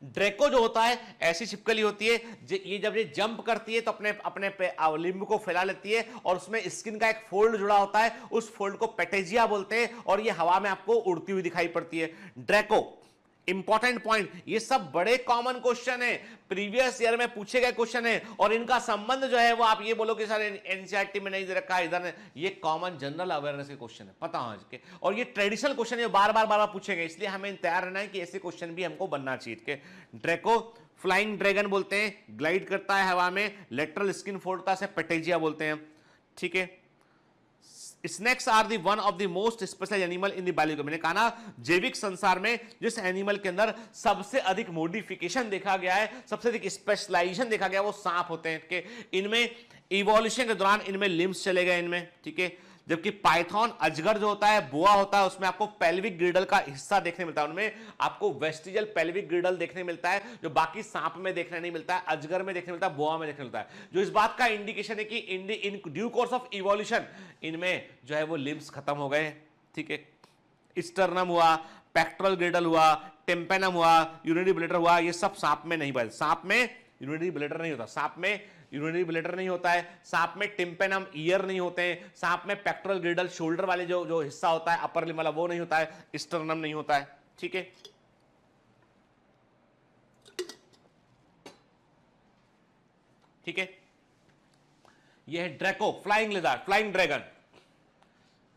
Draco जो होता है ऐसी छिपकली होती है, ये जब ये जंप करती है तो अपने लिम्ब को फैला लेती है, और उसमें स्किन का एक फोल्ड जुड़ा होता है, उस फोल्ड को पेटेजिया बोलते हैं, और ये हवा में आपको उड़ती हुई दिखाई पड़ती है। ड्रैको इंपॉर्टेंट पॉइंट, ये सब बड़े कॉमन क्वेश्चन है, प्रीवियस ईयर में पूछे गए क्वेश्चन है, और इनका संबंध जो है वो आप ये बोलो कि सर एनसीईआरटी में नहीं दे रखा है, इधर ये कॉमन जनरल अवेयरनेस के क्वेश्चन है, पता हो इसके। और ये ट्रेडिशनल क्वेश्चन है, बार बार पूछे गए, इसलिए हमें तैयार रहना है कि ऐसे क्वेश्चन भी हमको बनना चाहिए। ड्रैको फ्लाइंग ड्रैगन बोलते हैं, ग्लाइड करता है हवा में, लेटरल स्किन फोल्ड होता है, पेटेजिया बोलते हैं। ठीक है, snakes are the one of the most special animal in the biology. मैंने कहा ना, जैविक संसार में जिस एनिमल के अंदर सबसे अधिक मॉडिफिकेशन देखा गया है, सबसे अधिक स्पेशलाइजेशन देखा गया, वो सांप होते हैं। इनमें इवोल्यूशन के दौरान इनमें लिम्स चले गए इनमें। ठीक है, जबकि पाइथन अजगर जो होता है, बोआ होता है, उसमें आपको पेल्विक ग्रिडल का हिस्सा देखने मिलता है, उनमें आपको वेस्टिजियल पेल्विक ग्रिडल देखने मिलता है, जो बाकी सांप में देखने नहीं मिलता है, अजगर में देखने मिलता है, बोआ में देखने मिलता है, जो इस बात का इंडिकेशन है कि in due course of evolution इनमें जो है वो लिम्स खत्म हो गए। ठीक है, स्टर्नम हुआ, पेक्टोरल ग्रिडल हुआ, टिम्पेनम हुआ, यूरिनरी ब्लैडर हुआ, ये सब सांप में नहीं पाए। सांप में यूरिनरी ब्लैडर नहीं होता, सांप में यूरिनरी ब्लैडर नहीं होता है, सांप में टिम्पेनम ईयर नहीं होते हैं, सांप में पेक्टोरल ग्रिडल शोल्डर वाले जो हिस्सा होता है अपर लिम्ब वाला वो नहीं होता है, स्टर्नम नहीं होता है। ठीक है, ठीक है, ये है Draco flying lizard, flying dragon,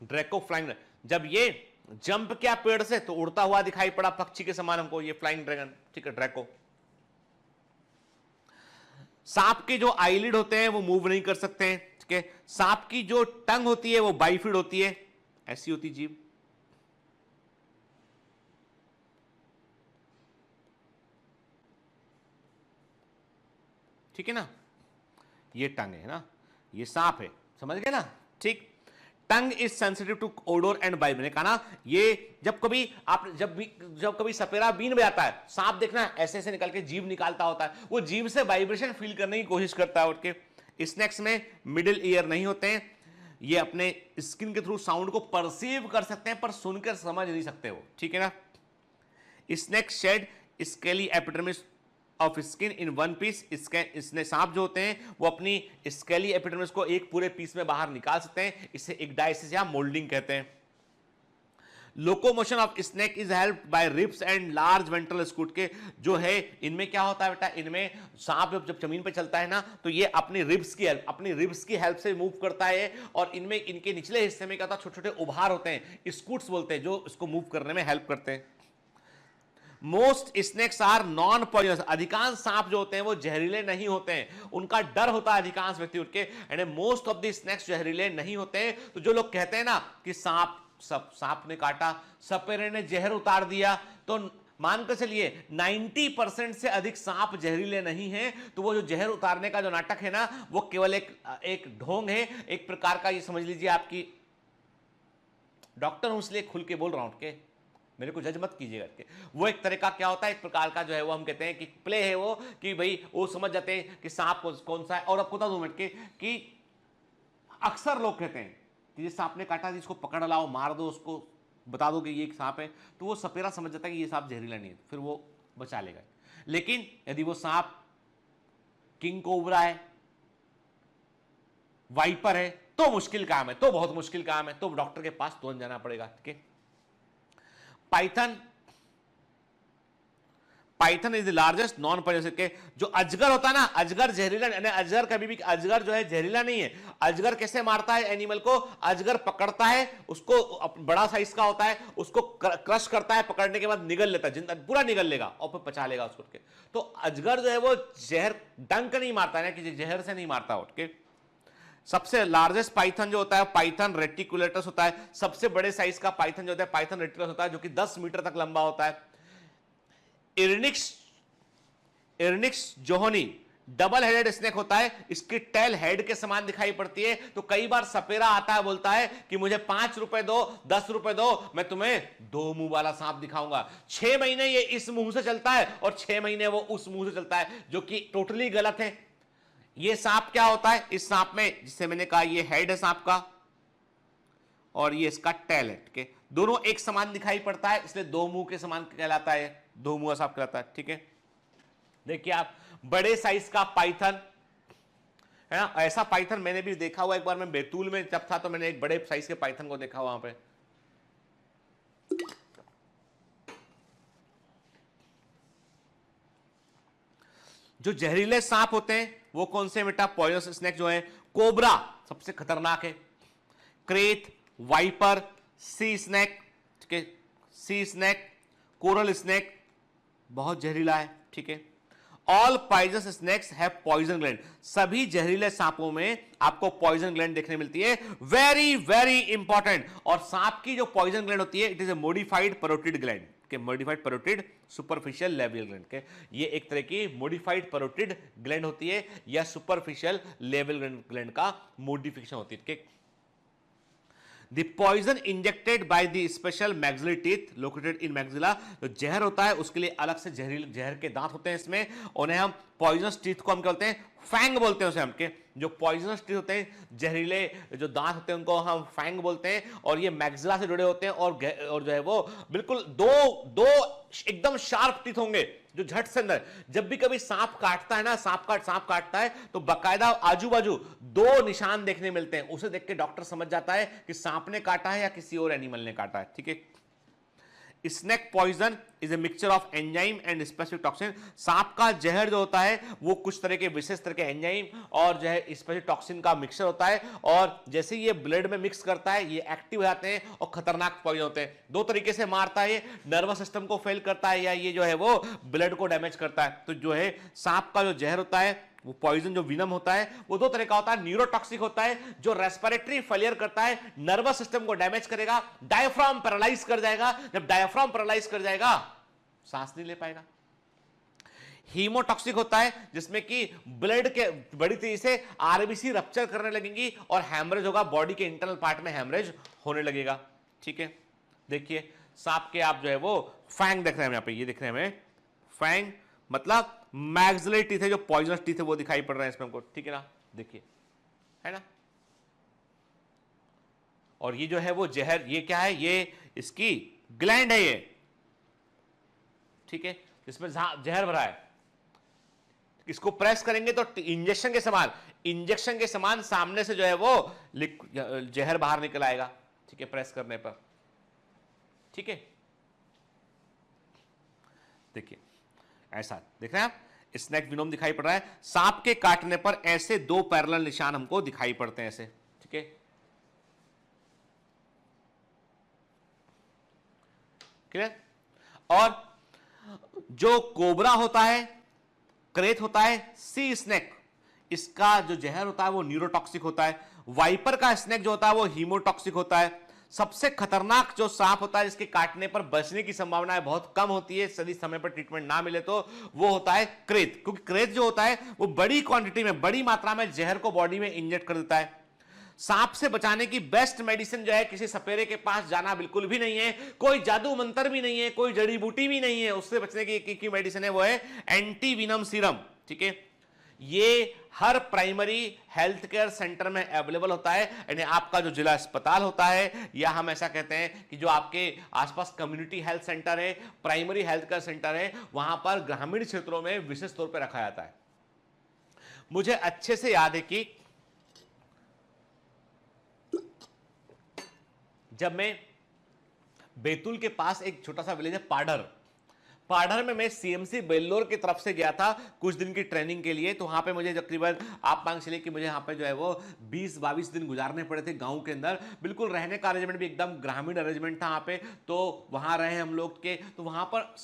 Draco flying. जब ये जंप किया पेड़ से तो उड़ता हुआ दिखाई पड़ा पक्षी के समान हमको, ये फ्लाइंग ड्रैगन। ठीक है, ड्रैको। सांप के जो आईलिड होते हैं वो मूव नहीं कर सकते हैं। ठीक है, सांप की जो टंग होती है वो बाइफिड होती है, ऐसी होती जीभ। ठीक है ना, ये टंग है ना, ये सांप है, समझ गए ना। ठीक, tongue is sensitive to odour and vibe. मैंने कहा ना, ये जब कभी सपेरा बीन बजाता है, सांप देखना ऐसे ऐसे निकल के जीभ निकालता होता है, वो जीभ से वाइब्रेशन फील करने की कोशिश करता है उठ के। स्नेक्स में मिडिल ईयर नहीं होते हैं, ये अपने स्किन के थ्रू साउंड को परसीव कर सकते हैं पर सुनकर समझ नहीं सकते वो। ठीक है ना। Snakes shed scaly epidermis of skin in one piece. इसने सांप जो होते हैं वो अपनी स्केली एपिडर्मिस को एक पूरे पीस में बाहर निकाल सकते हैं, इसे एक डायसिस या मोल्डिंग कहते हैं। Locomotion of snake is helped bye ribs and large ventral scoot के जो है, इनमें क्या होता है बेटा, इनमें सांप जब जमीन पे चलता है ना तो ये अपनी रिब्स की हेल्प से मूव करता है, और इनमें इनके निचले हिस्से में क्या होता है, छोटे छोटे उभार होते हैं, स्कूट्स बोलते हैं, जो इसको मूव करने में हेल्प करते हैं। Most snakes are non poisonous. अधिकांश सांप जो होते हैं वो जहरीले नहीं होते हैं, उनका डर होता है अधिकांश व्यक्ति उठ के, and most of the snakes जहरीले नहीं होते हैं। तो जो लोग कहते हैं ना कि सांप ने काटा, सपेरे ने जहर उतार दिया, तो मानकर चलिए 90% से अधिक सांप जहरीले नहीं हैं। तो वो जो जहर उतारने का जो नाटक है ना, वो केवल एक ढोंग है, एक प्रकार का, ये समझ लीजिए आपकी, डॉक्टर हूं इसलिए खुल के बोल रहा हूं के, मेरे को जज मत कीजिएगा के। वो एक तरह का क्या होता है, एक प्रकार का जो है वो हम कहते हैं कि प्ले है वो, कि भाई वो समझ जाते हैं कि सांप कौन सा है। और आपको बता दूं मिनट के कि अक्सर लोग कहते हैं कि जिस सांप ने काटा जिसको पकड़ लाओ, मार दो, उसको बता दो कि ये एक सांप है, तो वो सपेरा समझ जाता है कि ये सांप जहरीला नहीं है, फिर वो बचा लेगा। लेकिन यदि वो सांप किंग कोबरा है, वाइपर है, तो मुश्किल काम है, तो बहुत मुश्किल काम है, तो डॉक्टर के पास तुरंत जाना पड़ेगा। ठीक है। Python is the largest non poisonous के। जो अजगर होता है ना, अजगर जहरीला, अजगर कभी भी, अजगर जो है जहरीला नहीं है। अजगर कैसे मारता है एनिमल को, अजगर पकड़ता है उसको, बड़ा साइज का होता है, उसको क्रश करता है, पकड़ने के बाद निगल लेता है, पूरा निगल लेगा और फिर पचा लेगा उसको उठ के। तो अजगर जो है वो जहर डंक नहीं मारता है ना, कि जहर से नहीं मारता उठ के। सबसे लार्जेस्ट पाइथन जो होता है पाइथन रेटिकुलेटस होता है। सबसे बड़े साइज का पाइथन जो होता है पाइथन रेटिकुलस होता है, जो कि 10 मीटर तक लंबा होता है। इर्निक्स जोहोनी डबल हेडेड स्नेक होता है, इसकी टेल हेड के समान दिखाई पड़ती है। तो कई बार सपेरा आता है, बोलता है कि मुझे 5 रुपए दो, 10 रुपए दो, मैं तुम्हें 2 मुंह वाला सांप दिखाऊंगा। 6 महीने ये इस मुंह से चलता है और 6 महीने वो उस मुंह से चलता है, जो कि टोटली गलत है। ये सांप क्या होता है, इस सांप में, जिससे मैंने कहा ये हेड है सांप का और ये इसका टेल है, ठीक है, दोनों एक समान दिखाई पड़ता है, इसलिए 2 मुंह के समान कहलाता है, 2 मुंह सांप कहलाता है। ठीक है, देखिए आप, बड़े साइज का पाइथन है ना, ऐसा पाइथन मैंने भी देखा हुआ। एक बार मैं बैतूल में जब था तो मैंने एक बड़े साइज के पाइथन को देखा वहां पे। जो जहरीले सांप होते हैं वो कौन से बेटा, पॉइजनस स्नेक जो है, कोबरा सबसे खतरनाक है, क्रेट, वाइपर, सी स्नेक, ठीक है, सी स्नेक, कोरल स्नेक बहुत जहरीला है। ठीक है, all poisonous snakes have poison gland. सभी जहरीले सांपों में आपको पॉइजन ग्लैंड देखने मिलती है, वेरी वेरी इंपॉर्टेंट। और सांप की जो पॉइजन ग्लैंड होती है, it is a modified parotid gland के, मॉडिफाइड पैरोटिड सुपरफिशियल लेवियल ग्लैंड के, ये एक तरह की मॉडिफाइड पैरोटिड ग्लैंड होती है या सुपरफिशियल लेवल ग्लैंड का मॉडिफिकेशन होती है। The poison injected by the special maxillary teeth located in maxilla, जो जहर होता है उसके लिए अलग से जहरीले जहर के दांत होते हैं इसमें, उन्हें हम पॉइजनस टीथ को हम क्या बोलते हैं, फैंग बोलते हैं उसे हमके। जो पॉइजनस टीथ होते हैं, जहरीले जो दांत होते हैं उनको हम फैंग बोलते हैं, और ये मैग्जिला से जुड़े होते हैं, और जो है वो बिल्कुल दो एकदम शार्प टीथ होंगे जो झट से अंदर, जब भी कभी सांप काटता है ना, सांप काटता है तो बकायदा आजू बाजू 2 निशान देखने मिलते हैं, उसे देख के डॉक्टर समझ जाता है कि सांप ने काटा है या किसी और एनिमल ने काटा है। ठीक है, snake poison is a mixture of enzyme and specific toxin. सांप का जहर जो होता है वो कुछ तरह के विशेष तरह के एंजाइम और जो है स्पेसिफिक टॉक्सिन का मिक्सचर होता है, और जैसे ये ब्लड में मिक्स करता है ये एक्टिव हो जाते हैं और खतरनाक पॉइजन होते हैं। 2 तरीके से मारता है, ये नर्वस सिस्टम को फेल करता है या ये जो है वो ब्लड को डैमेज करता है। तो जो है सांप का जो जहर होता है, वो पॉइजन जो विनम होता है, वो 2 तरह का होता है। न्यूरोटॉक्सिक होता है जो रेस्पिरेटरी फेलियर करता है, नर्वस सिस्टम को डैमेज करेगा, डायफ्राम पैरालाइज कर जाएगा, जब डायफ्राम पैरालाइज कर जाएगा सांस नहीं ले पाएगा। हीमोटॉक्सिक होता है जिसमें कि ब्लड के बड़ी तेजी से आरबीसी रप्चर करने लगेंगी और हैमरेज होगा, बॉडी के इंटरनल पार्ट में हैमरेज होने लगेगा। ठीक है, देखिए सांप के आप जो है वो फैंग देख रहे हैं यहाँ पे, ये दिख रहे हैं हमें फैंग, मतलब मैग्जिलरी टीथ है, जो पॉइजनस टीथ है वो दिखाई पड़ रहा है इसमें हमको। ठीक है ना, देखिए है ना, और ये जो है वो जहर, ये क्या है, ये इसकी ग्लैंड है ये। ठीक है, इसमें जहर भरा है, इसको प्रेस करेंगे तो इंजेक्शन के समान सामने से जो है वो जहर बाहर निकल आएगा। ठीक है, प्रेस करने पर। ठीक है, देखिए ऐसा देख रहे हैं आप, स्नेक विनोम दिखाई पड़ रहा है। सांप के काटने पर ऐसे 2 पैरेलल निशान हमको दिखाई पड़ते हैं ऐसे। ठीक है, क्लियर। और जो कोबरा होता है, क्रेत होता है, सी स्नेक, इसका जो जहर होता है वो न्यूरोटॉक्सिक होता है। वाइपर का स्नेक जो होता है वो हीमोटॉक्सिक होता है। सबसे खतरनाक जो सांप होता है जिसके काटने पर बचने की संभावना बहुत कम होती है यदि समय पर ट्रीटमेंट ना मिले तो, वो होता है क्रेत, क्योंकि क्रेत जो होता है वो बड़ी क्वांटिटी में, बड़ी मात्रा में जहर को बॉडी में इंजेक्ट कर देता है। सांप से बचाने की बेस्ट मेडिसिन जो है, किसी सपेरे के पास जाना बिल्कुल भी नहीं है, कोई जादू मंत्र भी नहीं है, कोई जड़ी बूटी भी नहीं है, उससे बचने की मेडिसिन है वो है एंटी विनम सीरम। ठीक है, ये हर प्राइमरी हेल्थ केयर सेंटर में अवेलेबल होता है, यानी आपका जो जिला अस्पताल होता है, या हम ऐसा कहते हैं कि जो आपके आसपास कम्युनिटी हेल्थ सेंटर है, प्राइमरी हेल्थ केयर सेंटर है, वहां पर ग्रामीण क्षेत्रों में विशेष तौर पर रखा जाता है। मुझे अच्छे से याद है कि जब मैं बैतूल के पास एक छोटा सा विलेज है पाढ़र में मैं सीएमसी बेल्लोर की तरफ से गया था कुछ दिन की ट्रेनिंग के लिए, तो वहां पे मुझे तकरीबन आप मान चलिए कि मुझे यहाँ पे जो है वो 20-22 दिन गुजारने पड़े थे गांव के अंदर। बिल्कुल रहने का अरेंजमेंट भी एकदम ग्रामीण अरेंजमेंट था वहाँ पे, तो वहाँ रहे हम लोग के। तो वहाँ पर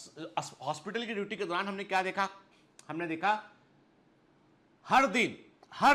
हॉस्पिटल की ड्यूटी के दौरान हमने क्या देखा, हमने देखा हर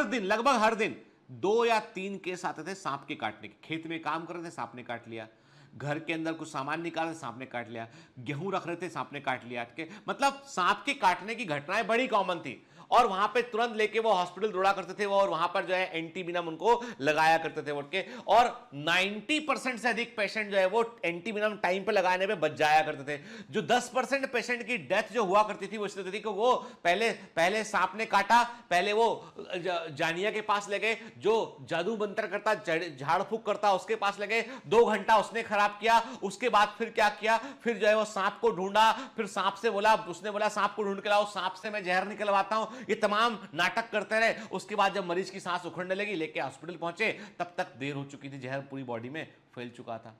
दिन लगभग हर दिन 2 या 3 केस आते थे सांप के काटने के। खेत में काम कर रहे थे, सांप ने काट लिया, घर के अंदर कुछ सामान निकाल रहे थे, सांप ने काट लिया, गेहूं रख रहे थे, सांप ने काट लिया के। मतलब सांप के काटने की घटनाएं बड़ी कॉमन थी, और वहां पे तुरंत लेके वो हॉस्पिटल दौड़ा करते थे, और वहां पर जो है एंटी विनम उनको लगाया करते थे उठ के, और 90% से अधिक पेशेंट जो है वो एंटी विनम टाइम पे लगाने पे बच जाया करते थे। जो 10% पेशेंट की डेथ जो हुआ करती थी वो इसलिए थी कि वो पहले सांप ने काटा, पहले वो जानिया के पास ले गए, जो जादू मंत्र करता, झाड़ फूक करता, उसके पास ले गए, 2 घंटा उसने खराब किया। उसके बाद फिर क्या किया, फिर जो है वो सांप को ढूंढा, फिर सांप से बोला, उसने बोला सांप को ढूंढ के लाओ, सांप से मैं जहर निकलवाता हूं, ये तमाम नाटक करते रहे। उसके बाद जब मरीज की सांस उखड़ने लगी, लेके हॉस्पिटल पहुंचे, तब तक देर हो चुकी थी, जहर पूरी बॉडी में फैल चुका था।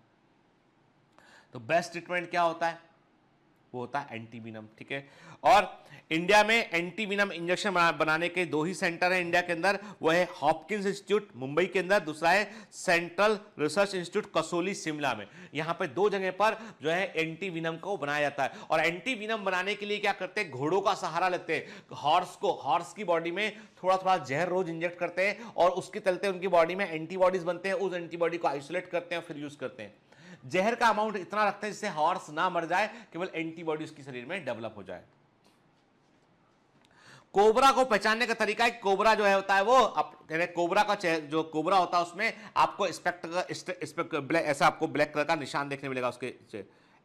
तो बेस्ट ट्रीटमेंट क्या होता है, वो होता है एंटी विनम। ठीक है, और इंडिया में एंटी विनम इंजेक्शन बनाने के 2 ही सेंटर हैं इंडिया के अंदर, वो है हॉपकिंस इंस्टीट्यूट मुंबई के अंदर, दूसरा है central research institute Kasauli Shimla में। यहां पे 2 जगह पर जो है एंटी विनम को बनाया जाता है। और एंटी विनम बनाने के लिए क्या करते हैं, घोड़ों का सहारा लेते हैं, हॉर्स की बॉडी में थोड़ा थोड़ा जहर रोज इंजेक्ट करते हैं, और उसके चलते उनकी बॉडी में एंटीबॉडीज बनते हैं, उस एंटीबॉडी को आइसोलेट करते हैं, फिर यूज करते हैं। जहर का अमाउंट इतना रखते हैं जिससे हॉर्स ना मर जाए, केवल एंटीबॉडी उसके शरीर में डेवलप हो जाए। कोबरा को पहचानने का तरीका है, कोबरा जो है होता है वो कोबरा का जो कोबरा होता है उसमें आपको ऐसा आपको ब्लैक कलर का निशान देखने मिलेगा, उसके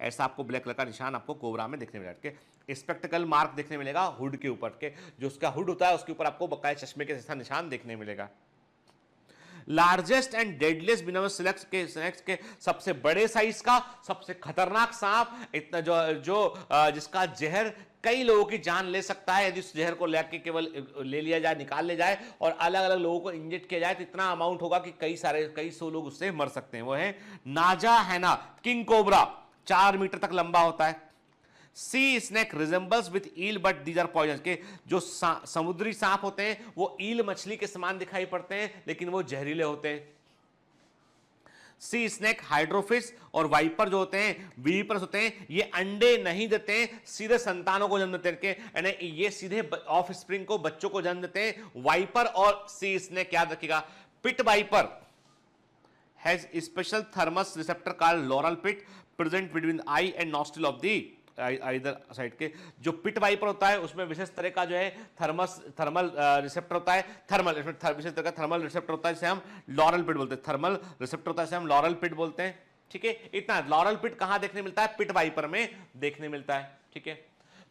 ऐसा आपको ब्लैक कलर का निशान आपको कोबरा में देखने मिलेगा। स्पेक्टिकल मार्क देखने मिलेगा हुड के ऊपर के, जो उसका हुड होता है उसके ऊपर आपको बकाया चश्मे के जैसा निशान देखने मिलेगा। लार्जेस्ट एंड डेडलिस्ट विनोमस स्नेक्स के सबसे बड़े साइज का सबसे खतरनाक सांप, इतना जिसका जहर कई लोगों की जान ले सकता है यदि उस जहर को लेके केवल ले लिया जाए, निकाल ले जाए और अलग अलग लोगों को इंजेक्ट किया जाए तो इतना अमाउंट होगा कि कई सौ लोग उससे मर सकते हैं। वो है नाजा हैना किंग कोबरा, 4 मीटर तक लंबा होता है। Sea snake resembles with eel but these are poison, के जो समुद्री सांप होते हैं वो ईल मछली के समान दिखाई पड़ते हैं लेकिन वो जहरीले होते हैं। सी स्नेक, हाइड्रोफिश और वाइपर जो होते हैं, वीपर्स होते हैं, ये अंडे नहीं देते हैं, सीधे संतानों को जन्म देते हैं, ये सीधे ऑफ स्प्रिंग को बच्चों को जन्म देते हैं। वाइपर और सी स्नेक याद रखिएगा। Pit viper has special thermo receptor called loreal pit present between eye and nostril of the इधर साइड के। जो पिट वाइपर होता है उसमें विशेष तरह का जो है थर्मल रिसेप्टर होता है, विशेष तरह का थर्मल रिसेप्टर होता है जिसे हम लॉरल पिट बोलते हैं। थर्मल रिसेप्टर होता है जिसे हम लॉरल पिट बोलते हैं। ठीक है, इतना लॉरल पिट कहां देखने मिलता है? पिट वाइपर में देखने मिलता है। ठीक है,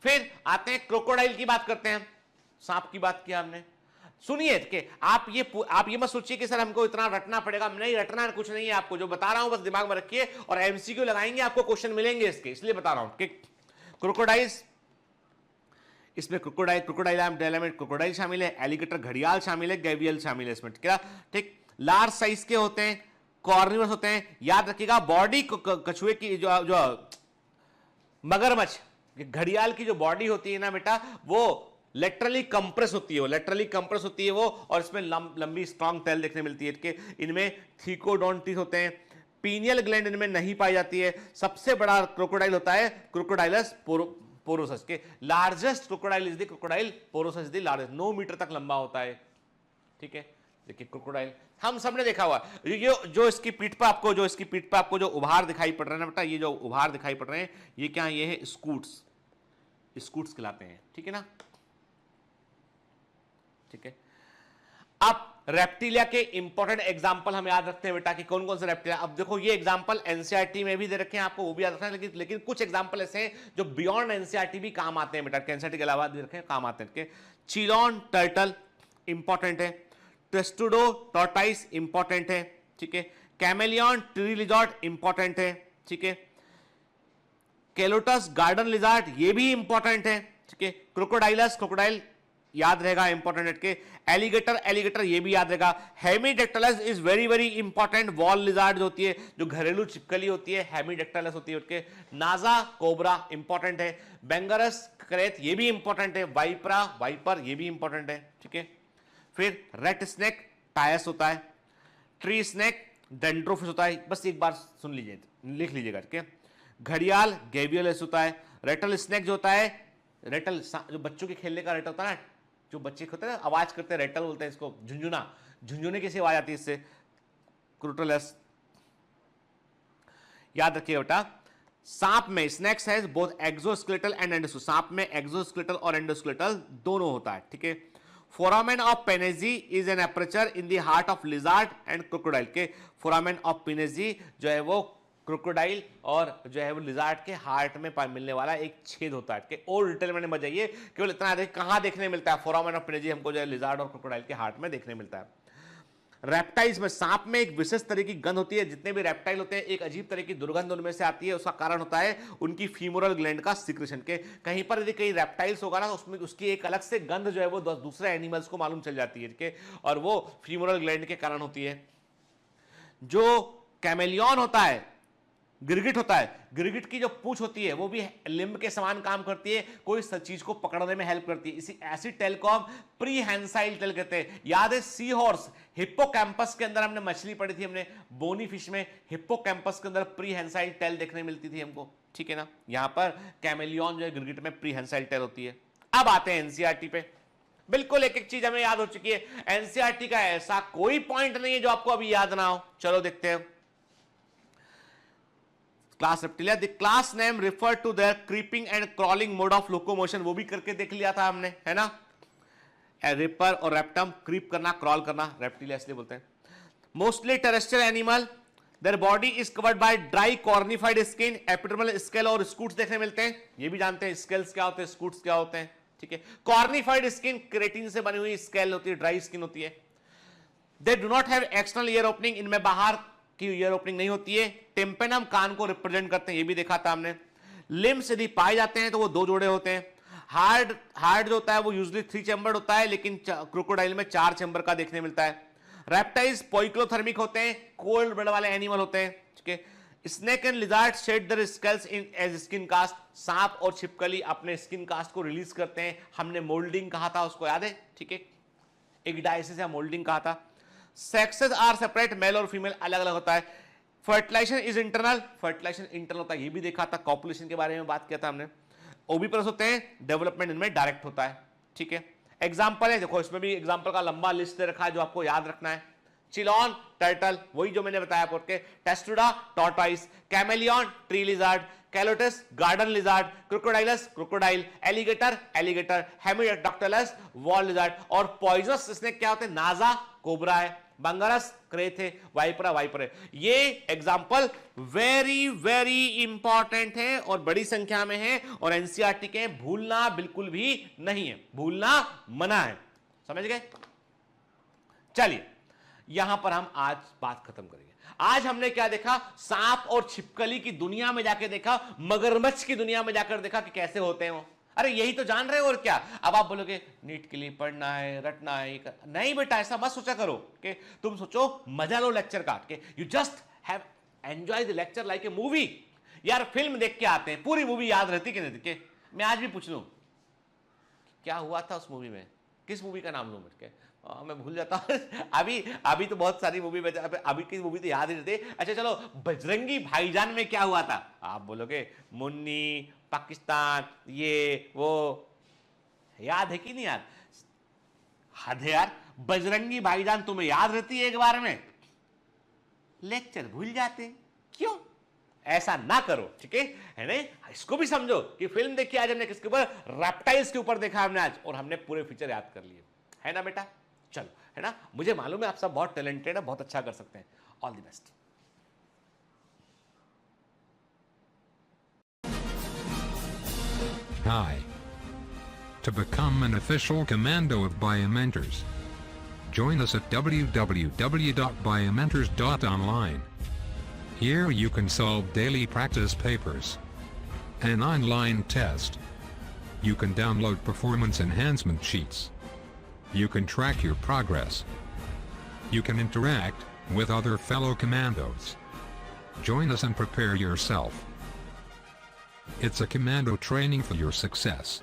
फिर आते हैं क्रोकोडाइल की बात करते हैं। सांप की बात किया हमने, सुनिए कि आप ये मत सोचिए कि सर हमको इतना रटना पड़ेगा, नहीं रटना कुछ नहीं है, आपको जो बता रहा हूं बस दिमाग में रखिए और एमसीक्यू लगाएंगे, आपको क्वेश्चन मिलेंगे इसके, इसलिए बता रहा हूं कि क्रोकोडाइल्स, इसमें क्रोकोडाइल शामिल है, एलिगेटर घड़ियाल शामिल है, गैवियल शामिल है इसमें। क्या ठीक, लार्ज साइज के होते हैं, कॉर्निवर्स होते हैं। याद रखिएगा बॉडी कछुए की जो मगरमच्छ घड़ियाल की जो बॉडी होती है ना बेटा, वो लेटरली कंप्रेस होती है वो और इसमें लंबी स्ट्रॉन्ग टेल देखने मिलती है कि इनमें थीकोडोंटिस होते हैं। पीनियल ग्लैंड इनमें नहीं पाई जाती है। सबसे बड़ा क्रोकोडाइल होता है क्रोकोडाइलस पोरोसस, के largest crocodile is the crocodile porosus is the largest, 9 metre तक लंबा होता है। ठीक है, देखिए क्रोकोडाइल हम सबने देखा हुआ, ये जो इसकी पीठ पर आपको जो उभार दिखाई पड़ रहे हैं ना बेटा, ये जो उभार दिखाई पड़ रहे हैं ये क्या है? ये है स्कूट्स कहलाते हैं। ठीक है ना, ठीक है। अब रेप्टिलिया के इंपॉर्टेंट एग्जांपल हम याद रखते हैं बेटा कि कौन कौन से रेप्टिलिया। अब देखो ये एग्जांपल एनसीईआरटी में भी दे रखे हैं, आपको वो भी याद रखना है, लेकिन कुछ एग्जांपल ऐसे हैं जो बियॉन्ड एनसीईआरटी भी काम आते हैं बेटा, एनसीईआरटी के अलावा भी रखे काम आते हैं। चिलॉन टर्टल इंपॉर्टेंट है, टेस्टुडो टॉर्टाइस इंपॉर्टेंट है। ठीक है, कैमेलियन ट्री लिजॉर्ड इंपॉर्टेंट है। ठीक है, केलोटस गार्डन लिजार्ड ये भी इंपॉर्टेंट है। ठीक है, क्रोकोडाइल याद रहेगा इंपॉर्टेंट के। एलिगेटर ये भी याद रहेगा। Hemidactylus is very important, wall lizard होती है जो घरेलू छिपकली होती है, हेमीडेक्टाइलस होती है उसके। नाजा कोबरा इंपॉर्टेंट है। बेंगरस क्रेत ये भी इंपॉर्टेंट है। वाइपर ये भी इंपॉर्टेंट है। ठीक है, फिर रेट स्नेक टायस होता है। ट्री स्नेक डेंड्रोफिस होता है। बस एक बार सुन लीजिए, लिख लीजिएगा। ठीक है, घड़ियाल गैवियलस होता है। रेटल स्नेक जो होता है, रेटल जो बच्चों के खेलने का रेटल होता है ना, जो बच्चे होते हैं आवाज करते हैं, रेटल बोलते हैं इसको, झुंझुने कैसे आवाज आती है इससे, क्रोटोलस। याद रखिए बेटा, सांप में स्नेक्स है बोथ एक्सोस्केलेटल एंड एंडोस्केलेटल, सांप में एक्सोस्केलेटल और एंडोस्केलेटल दोनों होता है। ठीक है, foramen of Panizzae is an aperture in the heart of lizard and crocodile, के फोरामेन ऑफ पेनेजी जो है वो क्रोकोडाइल और जो है वो लिजार्ड के हार्ट में मिलने वाला एक छेद होता है। और डिटेल में मत जाइए, केवल इतना कहां देखने मिलता है, फोरामेन ऑफ पेनेजी हमको जो है लिजार्ड और क्रोकोडाइल के हार्ट में देखने मिलता है। रेप्टाइल्स में, सांप में एक विशेष तरह की गंध होती है। जितने भी रेप्टाइल होते हैं एक अजीब तरह की दुर्गंध उनमें से आती है, उसका कारण होता है उनकी फीमोरल ग्लैंड का सिक्रेशन। के कहीं पर यदि कहीं रेप्टाइल्स होगा ना तो उसमें उसकी एक अलग से गंध जो है वो दूसरे एनिमल्स को मालूम चल जाती है, और वो फीमोरल ग्लैंड के कारण होती है। जो कैमेलियन होता है, गिरगिट होता है, गिरगिट की जो पूंछ होती है वो भी लिम्ब के समान काम करती है, कोई चीज को पकड़ने में हेल्प करती है। इसी ऐसी टेल को हम प्रीहेंसाइल टेल कहते हैं। याद है सी हॉर्स, हिप्पोकैम्पस के अंदर हमने मछली पढ़ी थी, हमने बोनी फिश में हिप्पोकैम्पस के अंदर प्रीहेंसाइल टेल देखने मिलती थी हमको। ठीक है ना, यहां पर कैमेलियन जो है गिरगिट में प्रीहेंसाइल टेल होती है। अब आते हैं एनसीईआरटी पे। बिल्कुल एक एक चीज हमें याद हो चुकी है। एनसीईआरटी का ऐसा कोई पॉइंट नहीं है जो आपको अभी याद ना हो। चलो देखते हैं। Class reptilia, the class name refer to their creeping and crawling mode of locomotion, वो भी करके देख लिया था हमने, है ना। रिपर और रेप्टम, क्रीप करना, क्रॉल करना, रेप्टिलिया इसलिए बोलते हैं। Mostly terrestrial animal, their body is covered by dry cornified skin, epidermal scale और स्कूट्स देखने मिलते हैं। ये भी जानते हैं स्केल्स क्या होते हैं, स्कूट्स क्या होते हैं, ठीक है। कॉर्निफाइड स्किन केराटिन से बनी हुई स्केल होती है, ड्राई स्किन होती है। They do not have external ear opening, इनमें बाहर की ईयर ओपनिंग नहीं होती है। टिम्पेनम कान को रिप्रेजेंट करते हैं, ये भी देखा था हमने। लिम्स यदि पाए जाते हैं तो वो 2 जोड़े होते हैं। हार्ड जो होता है वो यूजुअली 3 चैम्बर होता है, लेकिन क्रोकोडाइल में 4 चैम्बर का देखने मिलता है। रेप्टाइल्स पोइक्लोथर्मिक होते हैं, कोल्ड ब्लड वाले एनिमल होते हैं, ठीक है। Snake and lizard shed their scales in as skin cast, सांप और छिपकली अपने स्किन कास्ट को रिलीज करते हैं। हमने मोल्डिंग कहा था, उसको याद है, ठीक है। एग्डाइसिस या मोल्डिंग कहा था। सेक्सेस आर सेपरेट, मेल और फीमेल अलग अलग होता है। Fertilisation is internal, fertilisation internal होता है, ये भी देखा था। कॉपुलेशन के बारे में बात किया था हमने। ओविपरस होते हैं, डेवलपमेंट इनमें डायरेक्ट होता है, ठीक है। एग्जाम्पल है, देखो इसमें भी एग्जाम्पल का लंबा लिस्ट दे रखा है जो आपको याद रखना है। चिलॉन टर्टल, वही जो मैंने बताया आपको, Testudo tortoise, chameleon tree lizard, Calotes garden lizard, Crocodylus crocodile, alligator alligator, Hemidactylus wall lizard, और पॉइजनस स्नेक क्या होते हैं, नाजा कोबरा है, बंगरस क्रेथ है, वाइपरा वाइपर है। ये एग्जाम्पल वेरी वेरी इंपॉर्टेंट है और बड़ी संख्या में है और एनसीईआरटी के, भूलना बिल्कुल भी नहीं है, भूलना मना है, समझ गए। चलिए यहां पर हम आज बात खत्म करेंगे। आज हमने क्या देखा, सांप और छिपकली की दुनिया में जाके देखा, मगरमच्छ की दुनिया में जाकर देखा कि कैसे होते हैं वो। अरे यही तो जान रहे हो और क्या। अब आप बोलोगे नीट के लिए पढ़ना है, रटना है, नहीं बेटा ऐसा मत सोचा करो कि तुम सोचो मजा लो लेक्चर काट के। You just have enjoy the lecture like a movie. यार फिल्म देख के आते हैं, पूरी मूवी याद रहती कि नहीं रहती। मैं आज भी पूछ लूं क्या हुआ था उस मूवी में, किस मूवी का नाम लूं मेरे के, मैं भूल जाता हूं। अभी तो बहुत सारी मूवी में, अभी की मूवी तो याद ही रहती। अच्छा चलो, बजरंगी भाईजान में क्या हुआ था, आप बोलोगे मुन्नी, पाकिस्तान, ये वो, याद है कि नहीं याद। हद है यार, बजरंगी भाईजान तुम्हें याद रहती है एक बार में, लेक्चर भूल जाते, क्यों। ऐसा ना करो, ठीक है नहीं। इसको भी समझो कि फिल्म देखी आज हमने किसके ऊपर, रेप्टाइल्स के ऊपर देखा हमने आज, और हमने पूरे फीचर याद कर लिए, है ना बेटा। चलो, है ना, मुझे मालूम है आप सब बहुत टैलेंटेड है, बहुत अच्छा कर सकते हैं। All the best. Hi. To become an official commando of Biomentors, join us at www.biomentors.online. Here you can solve daily practice papers, an online test. You can download performance enhancement sheets. You can track your progress. You can interact with other fellow commandos. Join us and prepare yourself. It's a commando training for your success.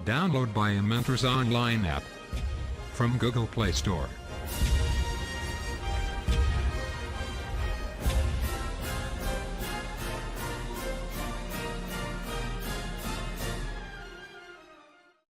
Download Biomentors online app from Google Play Store.